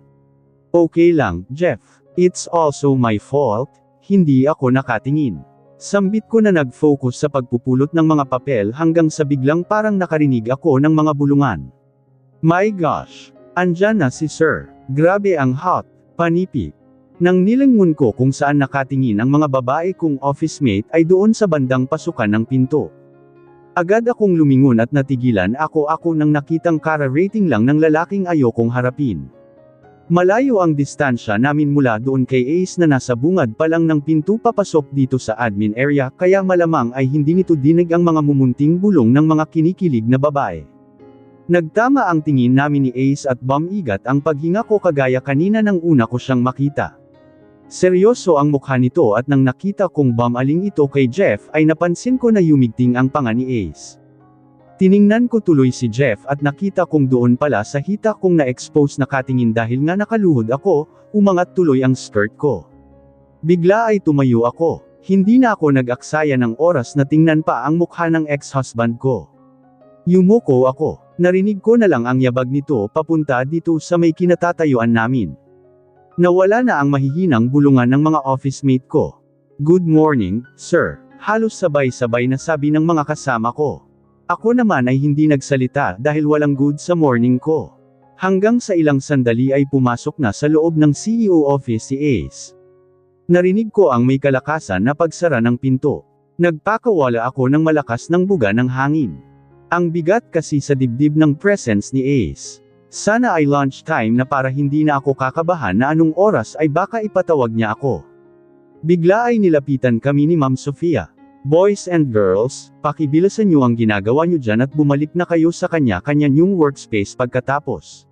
"Okay lang, Jeff. It's also my fault, hindi ako nakatingin." Sambit ko na nag-focus sa pagpupulot ng mga papel hanggang sa biglang parang nakarinig ako ng mga bulungan. "My gosh! Andyan na si Sir. Grabe ang hot, panipik." Nang nilingon ko kung saan nakatingin ang mga babae kong office mate ay doon sa bandang pasukan ng pinto. Agad akong lumingon at natigilan ako nang nakitang kara-rating lang ng lalaking ayokong harapin. Malayo ang distansya namin mula doon kay Ace na nasa bungad pa lang ng pinto papasok dito sa admin area kaya malamang ay hindi nito dinig ang mga mumunting bulong ng mga kinikilig na babae. Nagtama ang tingin namin ni Ace at bumigat ang paghinga ko kagaya kanina nang una ko siyang makita. Seryoso ang mukha nito at nang nakita kong bumaling ito kay Jeff ay napansin ko na yumigting ang panga ni Ace. Tiningnan ko tuloy si Jeff at nakita kong doon pala sa hita kong na-expose na katingin dahil nga nakaluhod ako, umangat tuloy ang skirt ko. Bigla ay tumayo ako. Hindi na ako nag-aksaya ng oras na tingnan pa ang mukha ng ex-husband ko. Yumuko ako. Narinig ko na lang ang yabag nito papunta dito sa may kinatatayuan namin. Nawala na ang mahihinang bulungan ng mga office mate ko. "Good morning, sir." Halos sabay-sabay na sabi ng mga kasama ko. Ako naman ay hindi nagsalita dahil walang good sa morning ko. Hanggang sa ilang sandali ay pumasok na sa loob ng CEO office si Ace. Narinig ko ang may kalakasan na pagsara ng pinto. Nagpakawala ako ng malakas ng buga ng hangin. Ang bigat kasi sa dibdib ng presence ni Ace. Sana ay lunchtime na para hindi na ako kakabahan na anong oras ay baka ipatawag niya ako. Bigla ay nilapitan kami ni Ma'am Sofia. "Boys and girls, pakibilisan niyo ang ginagawa niyo dyan at bumalik na kayo sa kanya-kanya niyong workspace pagkatapos."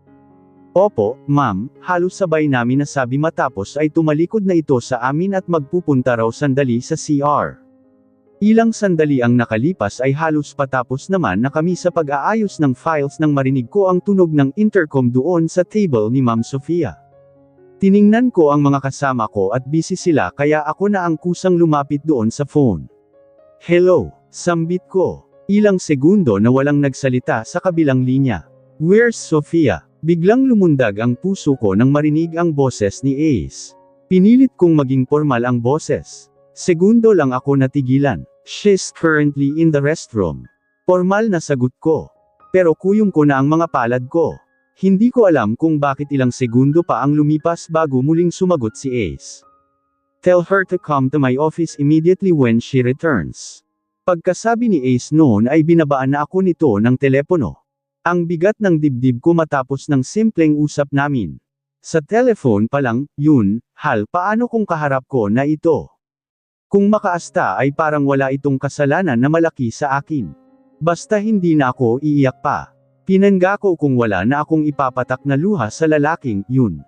"Opo, ma'am," halos sabay namin nasabi matapos ay tumalikod na ito sa amin at magpupunta raw sandali sa CR. Ilang sandali ang nakalipas ay halos patapos naman na kami sa pag-aayos ng files nang marinig ko ang tunog ng intercom doon sa table ni Ma'am Sofia. Tiningnan ko ang mga kasama ko at busy sila kaya ako na ang kusang lumapit doon sa phone. "Hello," sambit ko. Ilang segundo na walang nagsalita sa kabilang linya. "Where's Sofia?" Biglang lumundag ang puso ko nang marinig ang boses ni Ace. Pinilit kong maging formal ang boses. Segundo lang ako natigilan. "She's currently in the restroom." Formal na sagot ko. Pero kuyong ko na ang mga palad ko. Hindi ko alam kung bakit ilang segundo pa ang lumipas bago muling sumagot si Ace. "Tell her to come to my office immediately when she returns." Pagkasabi ni Ace noon ay binabaan na ako nito ng telepono. Ang bigat ng dibdib ko matapos ng simpleng usap namin. Sa telephone pa lang, yun, paano kung kaharap ko na ito? Kung makaasta ay parang wala itong kasalanan na malaki sa akin. Basta hindi na ako iiyak pa. Pinangga ko kung wala na akong ipapatak na luha sa lalaking, yun.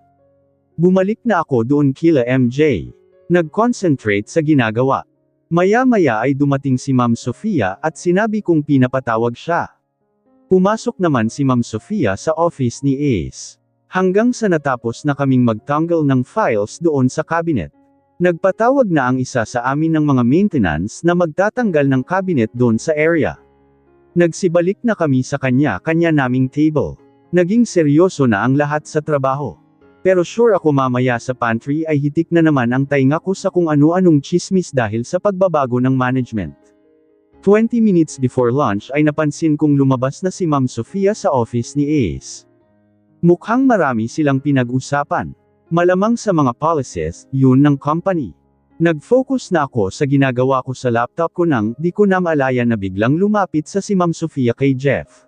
Bumalik na ako doon kila MJ. Nag-concentrate sa ginagawa. Maya-maya ay dumating si Ma'am Sofia at sinabi kong pinapatawag siya. Pumasok naman si Ma'am Sofia sa office ni Ace. Hanggang sa natapos na kaming magtanggal ng files doon sa cabinet. Nagpatawag na ang isa sa amin ng mga maintenance na magtatanggal ng cabinet doon sa area. Nagsibalik na kami sa kanya-kanya naming table. Naging seryoso na ang lahat sa trabaho. Pero sure ako mamaya sa pantry ay hitik na naman ang tainga ko sa kung ano-anong chismis dahil sa pagbabago ng management. 20 minutes before lunch ay napansin kong lumabas na si Ma'am Sofia sa office ni Ace. Mukhang marami silang pinag-usapan. Malamang sa mga policies, yun ng company. Nag-focus na ako sa ginagawa ko sa laptop ko nang di ko na maalaya na biglang lumapit sa si Ma'am Sofia kay Jeff.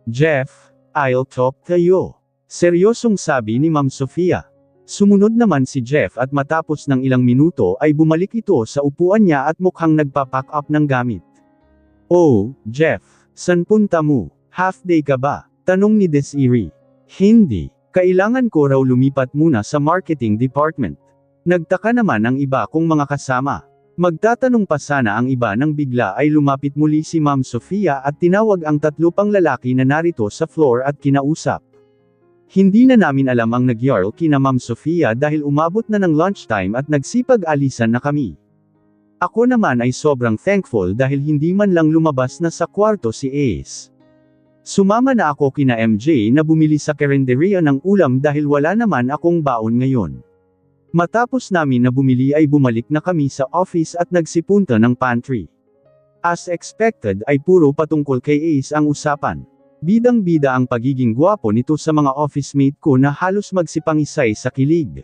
Jeff, I'll talk to you. Seryosong sabi ni Ma'am Sofia. Sumunod naman si Jeff at matapos ng ilang minuto ay bumalik ito sa upuan niya at mukhang nagpa-pack up ng gamit. Oh, Jeff, san punta mo? Half day ka ba? Tanong ni Desiree. Hindi. Kailangan ko raw lumipat muna sa marketing department. Nagtaka naman ang iba kong mga kasama. Magtatanong pa sana ang iba nang bigla ay lumapit muli si Ma'am Sofia at tinawag ang 3 pang lalaki na narito sa floor at kinausap. Hindi na namin alam ang nagyarl kina Ma'am Sofia dahil umabot na ng lunchtime at nagsipag-alisan na kami. Ako naman ay sobrang thankful dahil hindi man lang lumabas na sa kwarto si Ace. Sumama na ako kina MJ na bumili sa karinderya ng ulam dahil wala naman akong baon ngayon. Matapos namin na bumili ay bumalik na kami sa office at nagsipunta ng pantry. As expected ay puro patungkol kay Ace ang usapan. Bidang-bida ang pagiging gwapo nito sa mga office mate ko na halos magsipangisay sa kilig.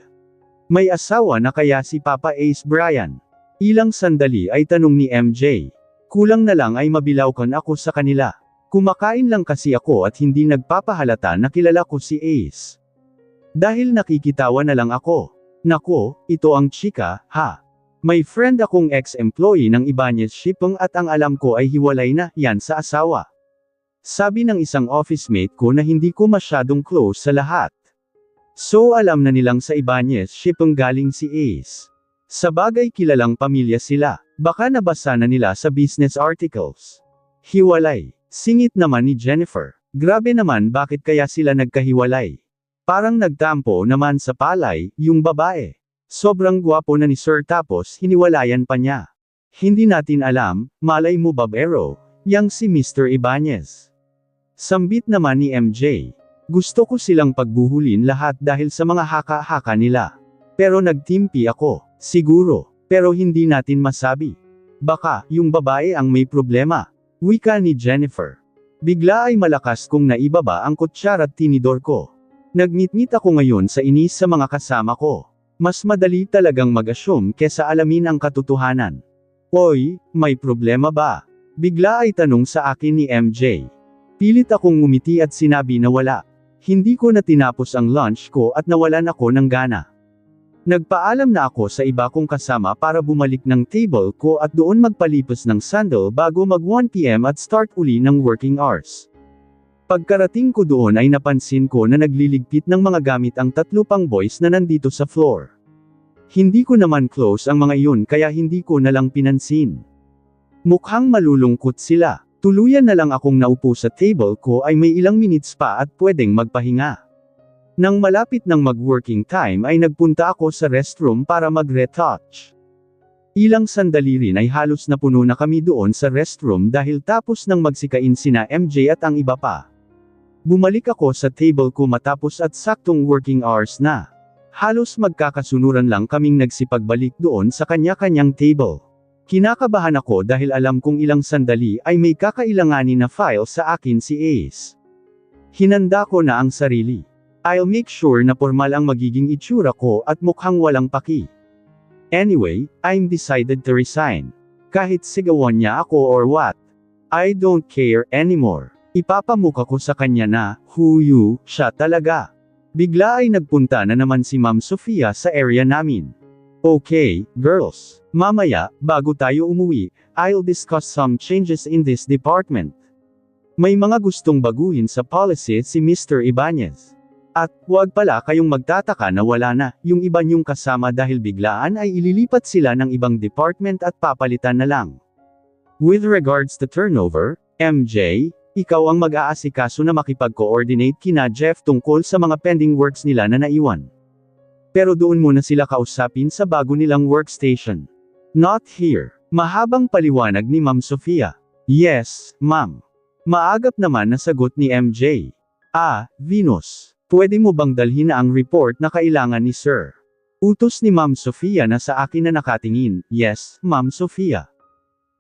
May asawa na kaya si Papa Ace Brian. Ilang sandali ay tanong ni MJ. Kulang na lang ay mabilawkan ako sa kanila. Kumakain lang kasi ako at hindi nagpapahalata na kilala ko si Ace. Dahil nakikitawa na lang ako. Nako, ito ang chika, ha? May friend akong ex-employee ng Ibanez Shipping at ang alam ko ay hiwalay na, yan sa asawa. Sabi ng isang office mate ko na hindi ko masyadong close sa lahat. So alam na nilang sa Ibanez Shipping galing si Ace. Sa bagay kilalang pamilya sila, baka nabasa na nila sa business articles. Hiwalay, singit naman ni Jennifer. Grabe naman bakit kaya sila nagkahiwalay. Parang nagtampo naman sa palay, yung babae. Sobrang gwapo na ni Sir tapos hiniwalayan pa niya. Hindi natin alam, malay mo babero, yang si Mr. Ibanez. Sambit naman ni MJ. Gusto ko silang pagbuhulin lahat dahil sa mga haka-haka nila. Pero nagtimpi ako, siguro, pero hindi natin masabi. Baka, yung babae ang may problema. Wika ni Jennifer. Bigla ay malakas kong naibaba ang kutsara at tinidor ko. Nagngit-ngit ako ngayon sa inis sa mga kasama ko. Mas madali talagang mag-assume kesa alamin ang katotohanan. Oy, may problema ba? Bigla ay tanong sa akin ni MJ. Pilit akong ngumiti at sinabi na wala. Hindi ko na tinapos ang lunch ko at nawalan ako ng gana. Nagpaalam na ako sa iba kong kasama para bumalik ng table ko at doon magpalipas ng sandal bago mag 1 PM at start uli ng working hours. Pagkarating ko doon ay napansin ko na nagliligpit ng mga gamit ang 3 pang boys na nandito sa floor. Hindi ko naman close ang mga iyon kaya hindi ko na lang pinansin. Mukhang malulungkot sila. Tuluyan na lang akong naupo sa table ko ay may ilang minutes pa at pwedeng magpahinga. Nang malapit ng mag-working time ay nagpunta ako sa restroom para mag-retouch. Ilang sandali rin ay halos napuno na kami doon sa restroom dahil tapos nang magsikain sina MJ at ang iba pa. Bumalik ako sa table ko matapos at saktong working hours na. Halos magkakasunuran lang kaming nagsipagbalik doon sa kanya-kanyang table. Kinakabahan ako dahil alam kong ilang sandali ay may kakailanganin na file sa akin si Ace. Hinanda ko na ang sarili. I'll make sure na formal ang magiging itsura ko at mukhang walang paki. Anyway, I'm decided to resign. Kahit sigawan niya ako or what. I don't care anymore. Ipapamuka ko sa kanya na, huyu, siya talaga. Bigla ay nagpunta na naman si Ma'am Sofia sa area namin. Okay, girls. Mamaya, bago tayo umuwi, I'll discuss some changes in this department. May mga gustong baguhin sa policy si Mr. Ibanez. At, huwag pala kayong magtataka na wala na, yung iba niyong kasama dahil biglaan ay ililipat sila ng ibang department at papalitan na lang. With regards to turnover, MJ, ikaw ang mag-aasikaso na makipag-coordinate kina Jeff tungkol sa mga pending works nila na naiwan. Pero doon muna sila kausapin sa bago nilang workstation. Not here. Mahabang paliwanag ni Ma'am Sofia. Yes, ma'am. Maagap naman na sagot ni MJ. Venus. Pwede mo bang dalhin na ang report na kailangan ni Sir? Utos ni Ma'am Sofia na sa akin na nakatingin. Yes, Ma'am Sofia.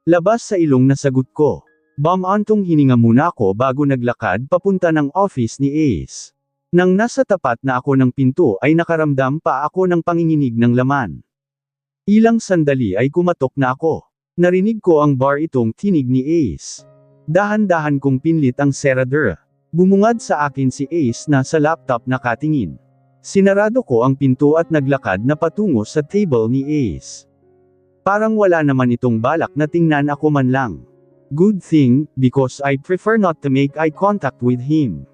Labas sa ilong na sagot ko. Bamantong hininga muna ako bago naglakad papunta ng office ni Ace. Nang nasa tapat na ako ng pinto ay nakaramdam pa ako ng panginginig ng laman. Ilang sandali ay kumatok na ako. Narinig ko ang bar itong tinig ni Ace. Dahan-dahan kong pinlit ang seradura. Bumungad sa akin si Ace na sa laptop nakatingin. Sinarado ko ang pinto at naglakad na patungo sa table ni Ace. Parang wala naman itong balak na tingnan ako man lang. Good thing, because I prefer not to make eye contact with him.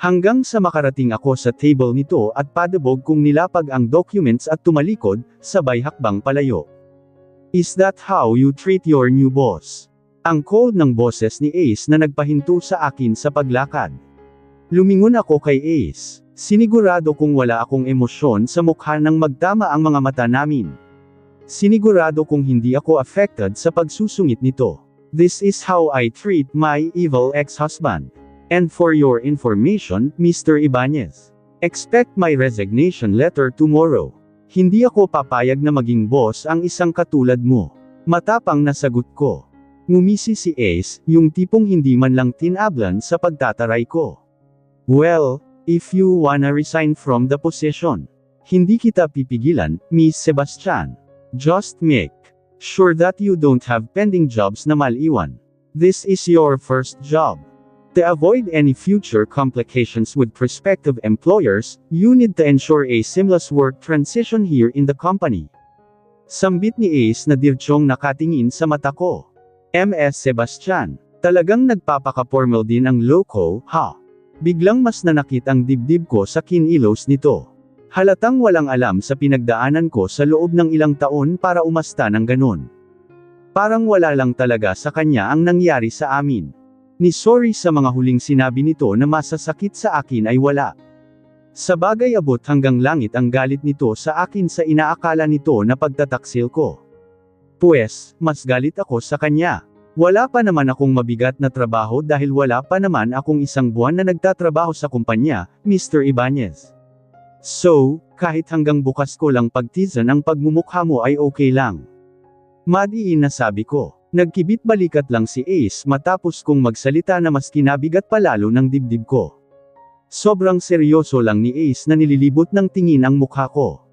Hanggang sa makarating ako sa table nito at padabog kong nilapag ang documents at tumalikod, sabay hakbang palayo. Is that how you treat your new boss? Ang cold ng boses ni Ace na nagpahinto sa akin sa paglakad. Lumingon ako kay Ace. Sinigurado kong wala akong emosyon sa mukha nang magtama ang mga mata namin. Sinigurado kong hindi ako affected sa pagsusungit nito. This is how I treat my evil ex-husband. And for your information, Mr. Ibanez, expect my resignation letter tomorrow. Hindi ako papayag na maging boss ang isang katulad mo. Matapang na sagot ko. Ngumisi si Ace, yung tipong hindi man lang tinablan sa pagtataray ko. Well, if you wanna resign from the position, hindi kita pipigilan, Miss Sebastian. Just make sure that you don't have pending jobs na maliwan. This is your first job. To avoid any future complications with prospective employers, you need to ensure a seamless work transition here in the company. Sambit ni Ace na dirtsyong nakatingin sa mata ko. MS Sebastian, talagang nagpapaka-formal din ang loko, ha? Biglang mas nanakit ang dibdib ko sa kinilos nito. Halatang walang alam sa pinagdaanan ko sa loob ng ilang taon para umasta ng ganon. Parang wala lang talaga sa kanya ang nangyari sa amin. Ni sorry sa mga huling sinabi nito na masasakit sa akin ay wala. Sa bagay abot hanggang langit ang galit nito sa akin sa inaakala nito na pagtataksil ko. Pues, mas galit ako sa kanya. Wala pa naman akong mabigat na trabaho dahil wala pa naman akong isang buwan na nagtatrabaho sa kumpanya, Mr. Ibanez. So, kahit hanggang bukas ko lang pagtizan ang pagmumukha mo ay okay lang. Madiin na sabi ko. Nagkibit balikat lang si Ace matapos kong magsalita na mas kinabigat palalo ng dibdib ko. Sobrang seryoso lang ni Ace na nililibot ng tingin ang mukha ko.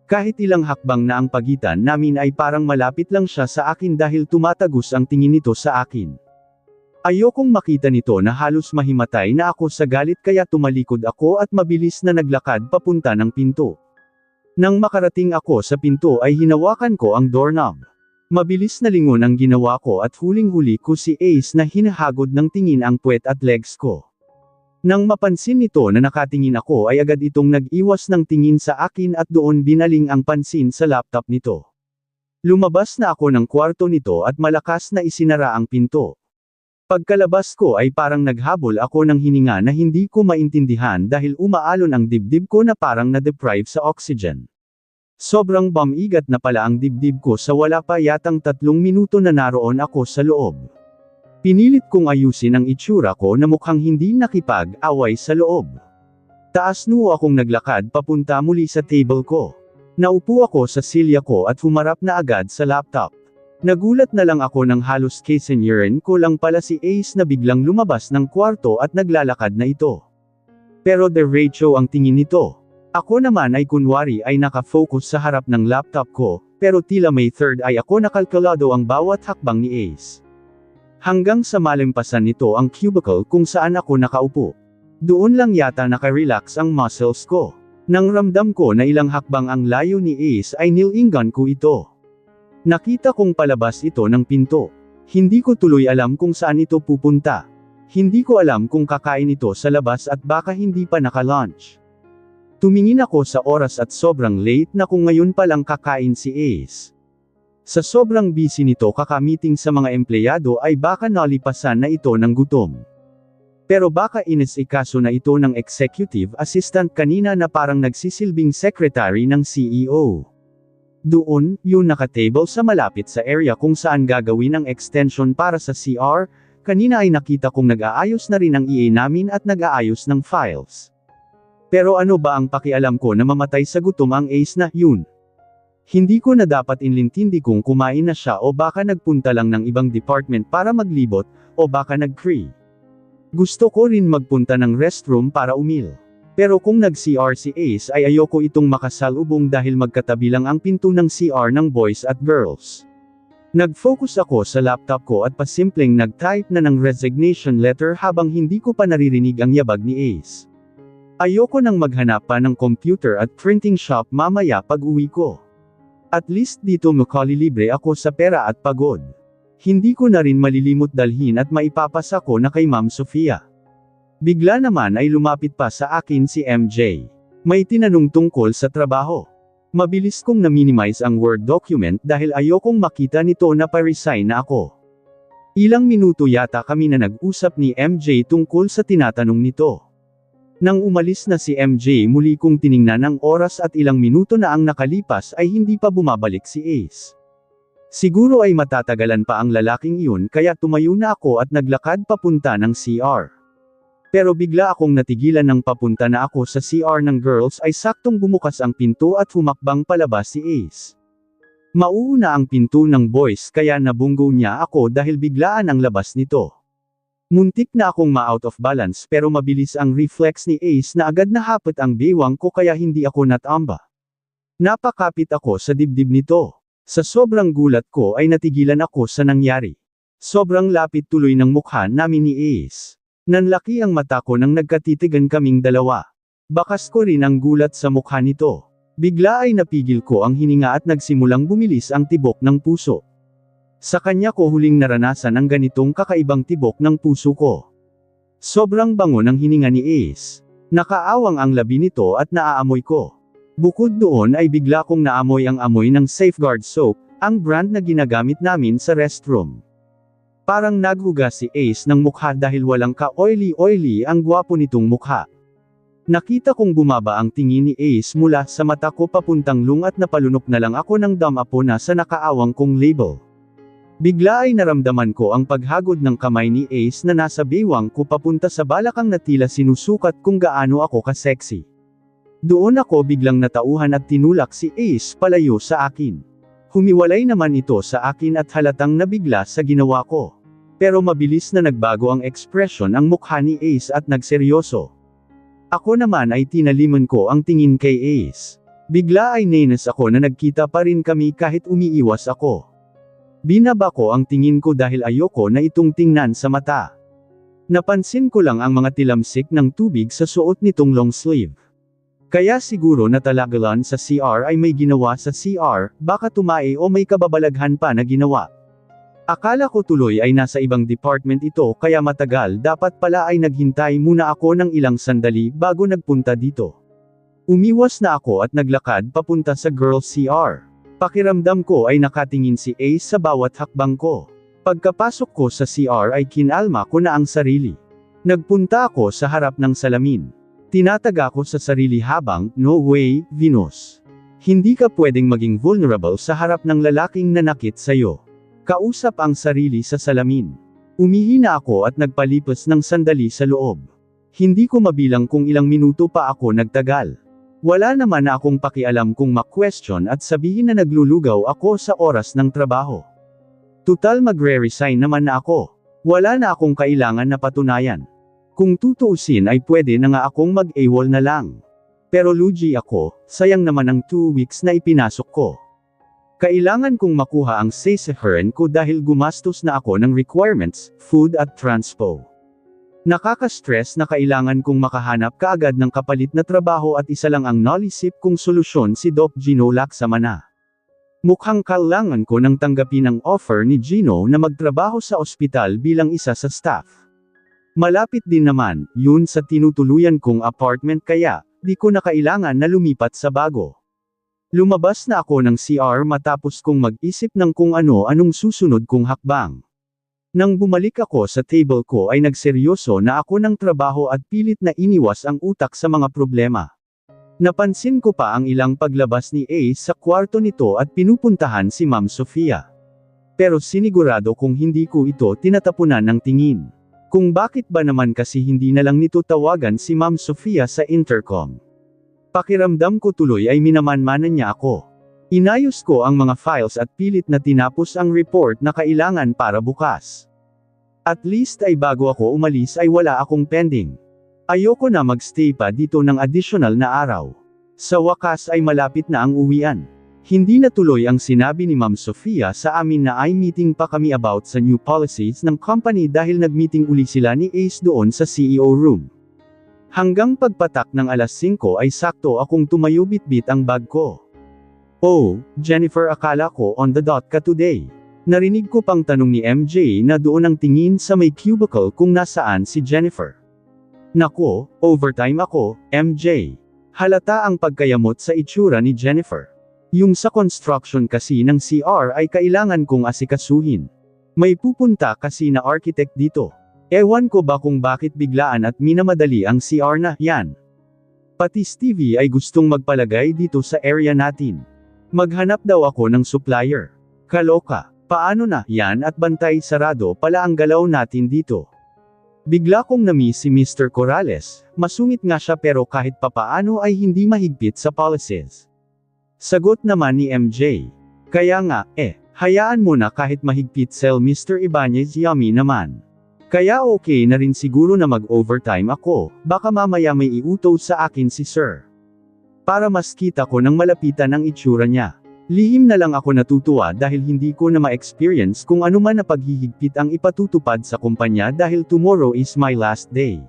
Kahit ilang hakbang na ang pagitan namin ay parang malapit lang siya sa akin dahil tumatagos ang tingin nito sa akin. Ayokong makita nito na halos mahimatay na ako sa galit kaya tumalikod ako at mabilis na naglakad papunta ng pinto. Nang makarating ako sa pinto ay hinawakan ko ang doorknob. Mabilis na lingon ang ginawa ko at huling-huli ko si Ace na hinahagod ng tingin ang puwet at legs ko. Nang mapansin nito na nakatingin ako ay agad itong nag-iwas ng tingin sa akin at doon binaling ang pansin sa laptop nito. Lumabas na ako ng kwarto nito at malakas na isinara ang pinto. Pagkalabas ko ay parang naghabol ako ng hininga na hindi ko maintindihan dahil umaalon ang dibdib ko na parang na-deprive sa oxygen. Sobrang bamigat na pala ang dibdib ko sa wala pa yatang 3 minuto na naroon ako sa loob. Pinilit kong ayusin ang itsura ko na mukhang hindi nakipag-away sa loob. Taas noo akong naglakad papunta muli sa table ko. Naupo ako sa silya ko at humarap na agad sa laptop. Nagulat na lang ako nang halos kasenyerin ko lang pala si Ace na biglang lumabas ng kwarto at naglalakad na ito. Pero diretso ang tingin nito. Ako naman ay kunwari ay nakafocus sa harap ng laptop ko, pero tila may third eye ako na kalkulado ang bawat hakbang ni Ace. Hanggang sa malimpasan nito ang cubicle kung saan ako nakaupo. Doon lang yata nakarelax ang muscles ko. Nang ramdam ko na ilang hakbang ang layo ni Ace ay nilingan ko ito. Nakita kong palabas ito ng pinto. Hindi ko tuloy alam kung saan ito pupunta. Hindi ko alam kung kakain ito sa labas at baka hindi pa naka-lunch. Tumingin ako sa oras at sobrang late na kung ngayon pa lang kakain si Ace. Sa sobrang busy nito kakamiting sa mga empleyado ay baka nalipasan na ito ng gutom. Pero baka inisikaso na ito ng executive assistant kanina na parang nagsisilbing secretary ng CEO. Doon, yun nakatable sa malapit sa area kung saan gagawin ang extension para sa CR, kanina ay nakita kong nag-aayos na rin ang EA namin at nag-aayos ng files. Pero ano ba ang pakialam ko na mamatay sa gutom ang ace na yun? Hindi ko na dapat inlintindi kung kumain na siya o baka nagpunta lang ng ibang department para maglibot, o baka nag-cree. Gusto ko rin magpunta ng restroom para umil. Pero kung nag-CR si Ace ay ayoko itong makasalubong dahil magkatabi lang ang pinto ng CR ng boys at girls. Nag-focus ako sa laptop ko at pasimpleng nag-type na ng resignation letter habang hindi ko pa naririnig ang yabag ni Ace. Ayoko nang maghanap pa ng computer at printing shop mamaya pag uwi ko. At least dito makalilibre ako sa pera at pagod. Hindi ko na rin malilimot dalhin at maipapasa ko na kay Ma'am Sofia. Bigla naman ay lumapit pa sa akin si MJ. May tinanong tungkol sa trabaho. Mabilis kong na-minimize ang Word document dahil ayokong makita nito na pa-resign na ako. Ilang minuto yata kami na nag-usap ni MJ tungkol sa tinatanong nito. Nang umalis na si MJ muli kong tiningnan ang oras at ilang minuto na ang nakalipas ay hindi pa bumabalik si Ace. Siguro ay matatagalan pa ang lalaking iyon kaya tumayo na ako at naglakad papunta ng CR. Pero bigla akong natigilan nang papunta na ako sa CR ng girls ay saktong bumukas ang pinto at humakbang palabas si Ace. Mauuna ang pinto ng boys kaya nabunggo niya ako dahil biglaan ang labas nito. Muntik na akong ma-out of balance pero mabilis ang reflex ni Ace na agad nahapot ang bewang ko kaya hindi ako natamba. Napakapit ako sa dibdib nito. Sa sobrang gulat ko ay natigilan ako sa nangyari. Sobrang lapit tuloy ng mukha namin ni Ace. Nanlaki ang mata ko nang nagkatitigan kaming dalawa. Bakas ko rin ang gulat sa mukha nito. Bigla ay napigil ko ang hininga at nagsimulang bumilis ang tibok ng puso. Sa kanya ko huling naranasan ang ganitong kakaibang tibok ng puso ko. Sobrang bango ng hininga ni Ace. Nakaawang ang labi nito at naaamoy ko. Bukod doon ay bigla kong naamoy ang amoy ng Safeguard soap, ang brand na ginagamit namin sa restroom. Parang naghugas si Ace ng mukha dahil walang ka-oily-oily ang gwapo nitong mukha. Nakita kong bumaba ang tingin ni Ace mula sa mata ko papuntang lungat na palunok na lang ako ng damapo na sa nakaawang kong label. Bigla ay naramdaman ko ang paghagod ng kamay ni Ace na nasa bewang ko papunta sa balakang na tila sinusukat kung gaano ako ka-sexy. Doon ako biglang natauhan at tinulak si Ace palayo sa akin. Humiwalay naman ito sa akin at halatang nabigla sa ginawa ko. Pero mabilis na nagbago ang ekspresyon ang mukha ni Ace at nagseryoso. Ako naman ay tinaliman ko ang tingin kay Ace. Bigla ay nainis ako na nagkita pa rin kami kahit umiiwas ako. Binaba ko ang tingin ko dahil ayoko na itong tingnan sa mata. Napansin ko lang ang mga tilamsik ng tubig sa suot nitong long sleeve. Kaya siguro natalagalan sa CR ay may ginawa sa CR, baka tumae o may kababalaghan pa na ginawa. Akala ko tuloy ay nasa ibang department ito kaya matagal dapat pala ay naghintay muna ako ng ilang sandali bago nagpunta dito. Umiwas na ako at naglakad papunta sa girls CR. Pakiramdam ko ay nakatingin si Ace sa bawat hakbang ko. Pagkapasok ko sa CR ay kinalma ko na ang sarili. Nagpunta ako sa harap ng salamin. Tinataga ko sa sarili habang, no way, Venus. Hindi ka pwedeng maging vulnerable sa harap ng lalaking nanakit sa'yo. Kausap ang sarili sa salamin. Umihina ako at nagpalipas ng sandali sa loob. Hindi ko mabilang kung ilang minuto pa ako nagtagal. Wala naman na akong pakialam kung ma-question at sabihin na naglulugaw ako sa oras ng trabaho. Tutal magre-resign naman na ako. Wala na akong kailangan na patunayan. Kung tutuusin ay pwede na nga akong mag-AWOL na lang. Pero lugi ako, sayang naman ang 2 weeks na ipinasok ko. Kailangan kong makuha ang sasahuran ko dahil gumastos na ako ng requirements, food at transpo. Nakaka-stress na kailangan kong makahanap kaagad ng kapalit na trabaho at isa lang ang naisip kong solusyon si Doc Gino Laksamana. Mukhang kailangan ko nang tanggapin ang offer ni Gino na magtrabaho sa ospital bilang isa sa staff. Malapit din naman, yun sa tinutuluyan kong apartment kaya, di ko na kailangan na lumipat sa bago. Lumabas na ako ng CR matapos kong mag-isip ng kung ano-anong susunod kong hakbang. Nang bumalik ako sa table ko ay nagseryoso na ako ng trabaho at pilit na iniwas ang utak sa mga problema. Napansin ko pa ang ilang paglabas ni Ace sa kwarto nito at pinupuntahan si Ma'am Sofia. Pero sinigurado kong hindi ko ito tinatapunan ng tingin. Kung bakit ba naman kasi hindi na lang nito tawagan si Ma'am Sofia sa intercom. Pakiramdam ko tuloy ay minamanmanan niya ako. Inayos ko ang mga files at pilit na tinapos ang report na kailangan para bukas. At least ay bago ako umalis ay wala akong pending. Ayoko na magstay pa dito ng additional na araw. Sa wakas ay malapit na ang uwian. Hindi natuloy ang sinabi ni Ma'am Sofia sa amin na ay meeting pa kami about sa new policies ng company dahil nagmeeting uli sila ni Ace doon sa CEO room. Hanggang pagpatak ng alas 5 ay sakto akong tumayo bitbit ang bag ko. Oh, Jennifer, akala ko on the dot ka today. Narinig ko pang tanong ni MJ na doon ang tingin sa may cubicle kung nasaan si Jennifer. Nako, overtime ako, MJ. Halata ang pagkayamot sa itsura ni Jennifer. Yung sa construction kasi ng CR ay kailangan kong asikasuhin. May pupunta kasi na architect dito. Ewan ko ba kung bakit biglaan at minamadali ang CR na yan. Pati Stevie ay gustong magpalagay dito sa area natin. Maghanap daw ako ng supplier. Kaloka, paano na yan at bantay sarado pala ang galaw natin dito. Bigla kong na-miss si Mr. Corrales, masungit nga siya pero kahit papaano ay hindi mahigpit sa policies. Sagot naman ni MJ. Kaya nga, hayaan mo na kahit mahigpit sell Mr. Ibanez, yummy naman. Kaya okay na rin siguro na mag-overtime ako, baka mamaya may iutos sa akin si Sir. Para mas kita ko ng malapitan ang itsura niya. Lihim na lang ako natutuwa dahil hindi ko na ma-experience kung ano man na paghihigpit ang ipatutupad sa kumpanya dahil tomorrow is my last day.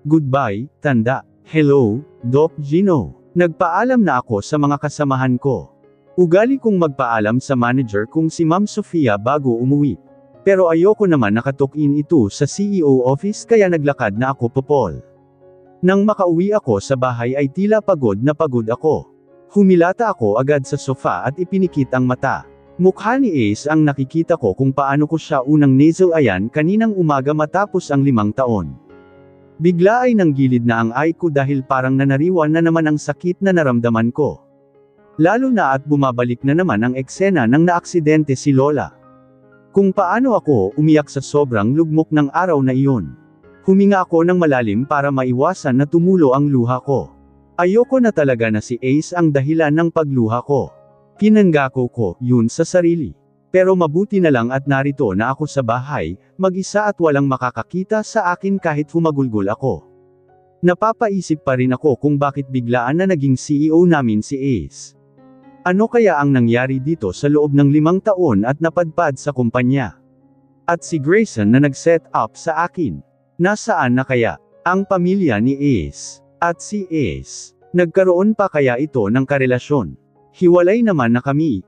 Goodbye, tanda. Hello, Doc Gino. Nagpaalam na ako sa mga kasamahan ko. Ugali kong magpaalam sa manager kung si Ma'am Sofia bago umuwi. Pero ayoko naman nakatokin ito sa CEO office kaya naglakad na ako popol. Nang makauwi ako sa bahay ay tila pagod na pagod ako. Humilata ako agad sa sofa at ipinikit ang mata. Mukha ni Ace ang nakikita ko kung paano ko siya unang nasal-ayan kaninang umaga matapos ang 5 taon. Bigla ay nanggilid na ang eye ko dahil parang nanariwan na naman ang sakit na naramdaman ko. Lalo na at bumabalik na naman ang eksena ng naaksidente si Lola. Kung paano ako umiyak sa sobrang lugmok ng araw na iyon. Huminga ako ng malalim para maiwasan na tumulo ang luha ko. Ayoko na talaga na si Ace ang dahilan ng pagluha ko. Pinanggako ko yun sa sarili. Pero mabuti na lang at narito na ako sa bahay, mag-isa at walang makakakita sa akin kahit humagulgol ako. Napapaisip pa rin ako kung bakit biglaan na naging CEO namin si Ace. Ano kaya ang nangyari dito sa loob ng 5 taon at napadpad sa kumpanya? At si Grayson na nag-set up sa akin. Nasaan na kaya ang pamilya ni Ace? At si Ace, nagkaroon pa kaya ito ng karelasyon? Hiwalay naman na kami,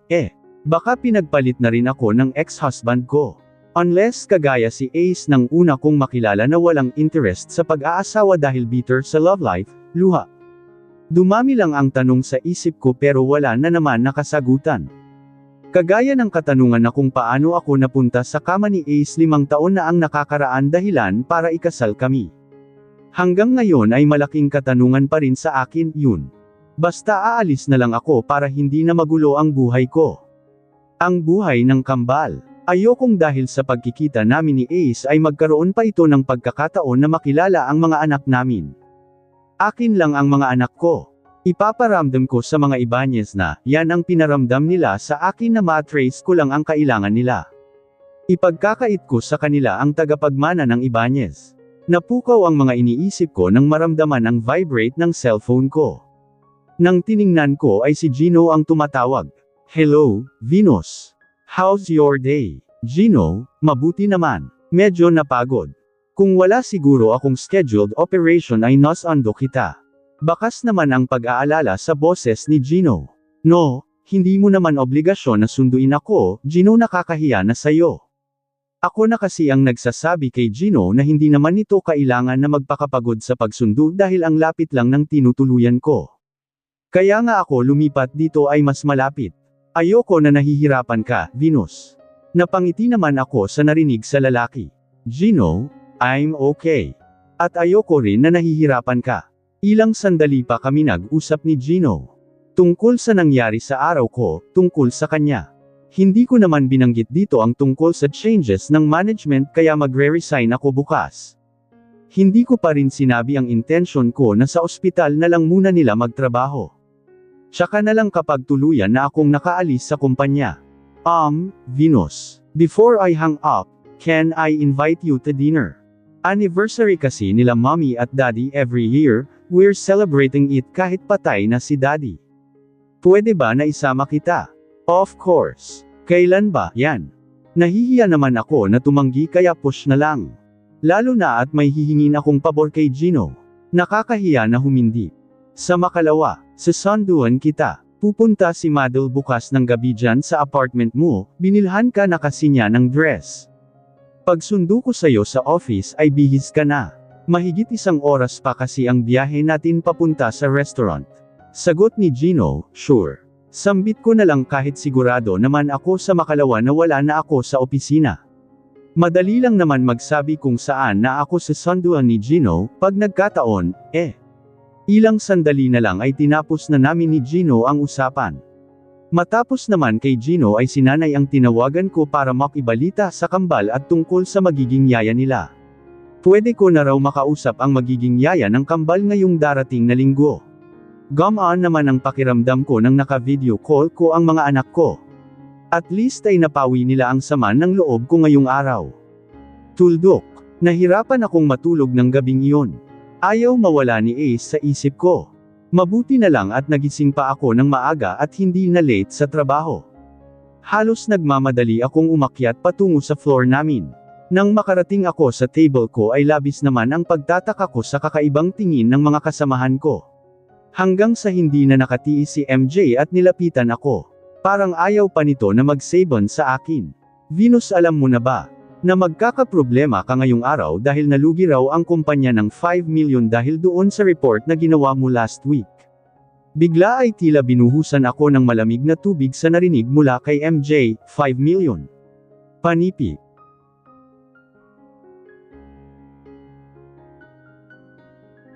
baka pinagpalit na rin ako ng ex-husband ko. Unless kagaya si Ace nang una kong makilala na walang interest sa pag-aasawa dahil bitter sa love life, luha. Dumami lang ang tanong sa isip ko pero wala na naman nakasagutan. Kagaya ng katanungan na kung paano ako napunta sa kama ni Ace 5 taon na ang nakakaraan dahilan para ikasal kami. Hanggang ngayon ay malaking katanungan pa rin sa akin yun. Basta aalis na lang ako para hindi na magulo ang buhay ko. Ang buhay ng kambal. Ayokong dahil sa pagkikita namin ni Ace ay magkaroon pa ito ng pagkakataon na makilala ang mga anak namin. Akin lang ang mga anak ko. Ipaparamdam ko sa mga Ibanez na, yan ang pinaramdam nila sa akin na matrace ko lang ang kailangan nila. Ipagkakait ko sa kanila ang tagapagmana ng Ibanez. Napukaw ang mga iniisip ko nang maramdaman ang vibrate ng cellphone ko. Nang tiningnan ko ay si Gino ang tumatawag. Hello, Venus. How's your day? Gino, mabuti naman. Medyo napagod. Kung wala siguro akong scheduled operation ay nasundo kita. Bakas naman ang pag-aalala sa boses ni Gino. No, hindi mo naman obligasyon na sunduin ako, Gino, nakakahiya na sayo. Ako na kasi ang nagsasabi kay Gino na hindi naman ito kailangan na magpakapagod sa pagsundo dahil ang lapit lang ng tinutuluyan ko. Kaya nga ako lumipat dito ay mas malapit. Ayoko na nahihirapan ka, Venus. Napangiti naman ako sa narinig sa lalaki. Gino, I'm okay. At ayoko rin na nahihirapan ka. Ilang sandali pa kami nag-usap ni Gino. Tungkol sa nangyari sa araw ko, tungkol sa kanya. Hindi ko naman binanggit dito ang tungkol sa changes ng management kaya magre-resign ako bukas. Hindi ko pa rin sinabi ang intention ko na sa ospital na lang muna nila magtrabaho. Tsaka na lang kapag tuluyan na akong nakaalis sa kumpanya. Venus. Before I hang up, can I invite you to dinner? Anniversary kasi nila mommy at daddy every year, we're celebrating it kahit patay na si daddy. Pwede ba na isama kita? Of course. Kailan ba yan? Nahihiya naman ako na tumanggi kaya push na lang. Lalo na at may hihingin akong pabor kay Gino. Nakakahiya na humindi. Sa makalawa, sasunduan kita. Pupunta si Madel bukas ng gabi dyan sa apartment mo, binilhan ka na kasi niya ng dress. Pagsundo ko sa'yo sa office ay bihis ka na. Mahigit 1 oras pa kasi ang biyahe natin papunta sa restaurant. Sagot ni Gino, sure. Sambit ko na lang kahit sigurado naman ako sa makalawa na wala na ako sa opisina. Madali lang naman magsabi kung saan na ako sasunduan ni Gino, pag nagkataon, Ilang sandali na lang ay tinapos na namin ni Gino ang usapan. Matapos naman kay Gino ay si nanay ang tinawagan ko para makibalita sa kambal at tungkol sa magiging yaya nila. Pwede ko na raw makausap ang magiging yaya ng kambal ngayong darating na linggo. Gumaan naman ang pakiramdam ko nang naka-video call ko ang mga anak ko. At least ay napawi nila ang sama ng loob ko ngayong araw. Tuldok. Nahirapan akong matulog ng gabing iyon. Ayaw mawala ni Ace sa isip ko. Mabuti na lang at nagising pa ako ng maaga at hindi na late sa trabaho. Halos nagmamadali akong umakyat patungo sa floor namin. Nang makarating ako sa table ko ay labis naman ang pagtataka ko sa kakaibang tingin ng mga kasamahan ko. Hanggang sa hindi na nakatiis si MJ at nilapitan ako. Parang ayaw pa nito na mag-sabon sa akin. Venus, alam mo na ba, na magkakaproblema ka ngayong araw dahil nalugi raw ang kumpanya ng 5 million dahil doon sa report na ginawa mo last week. Bigla ay tila binuhusan ako ng malamig na tubig sa narinig mula kay MJ, 5 million. Panipi.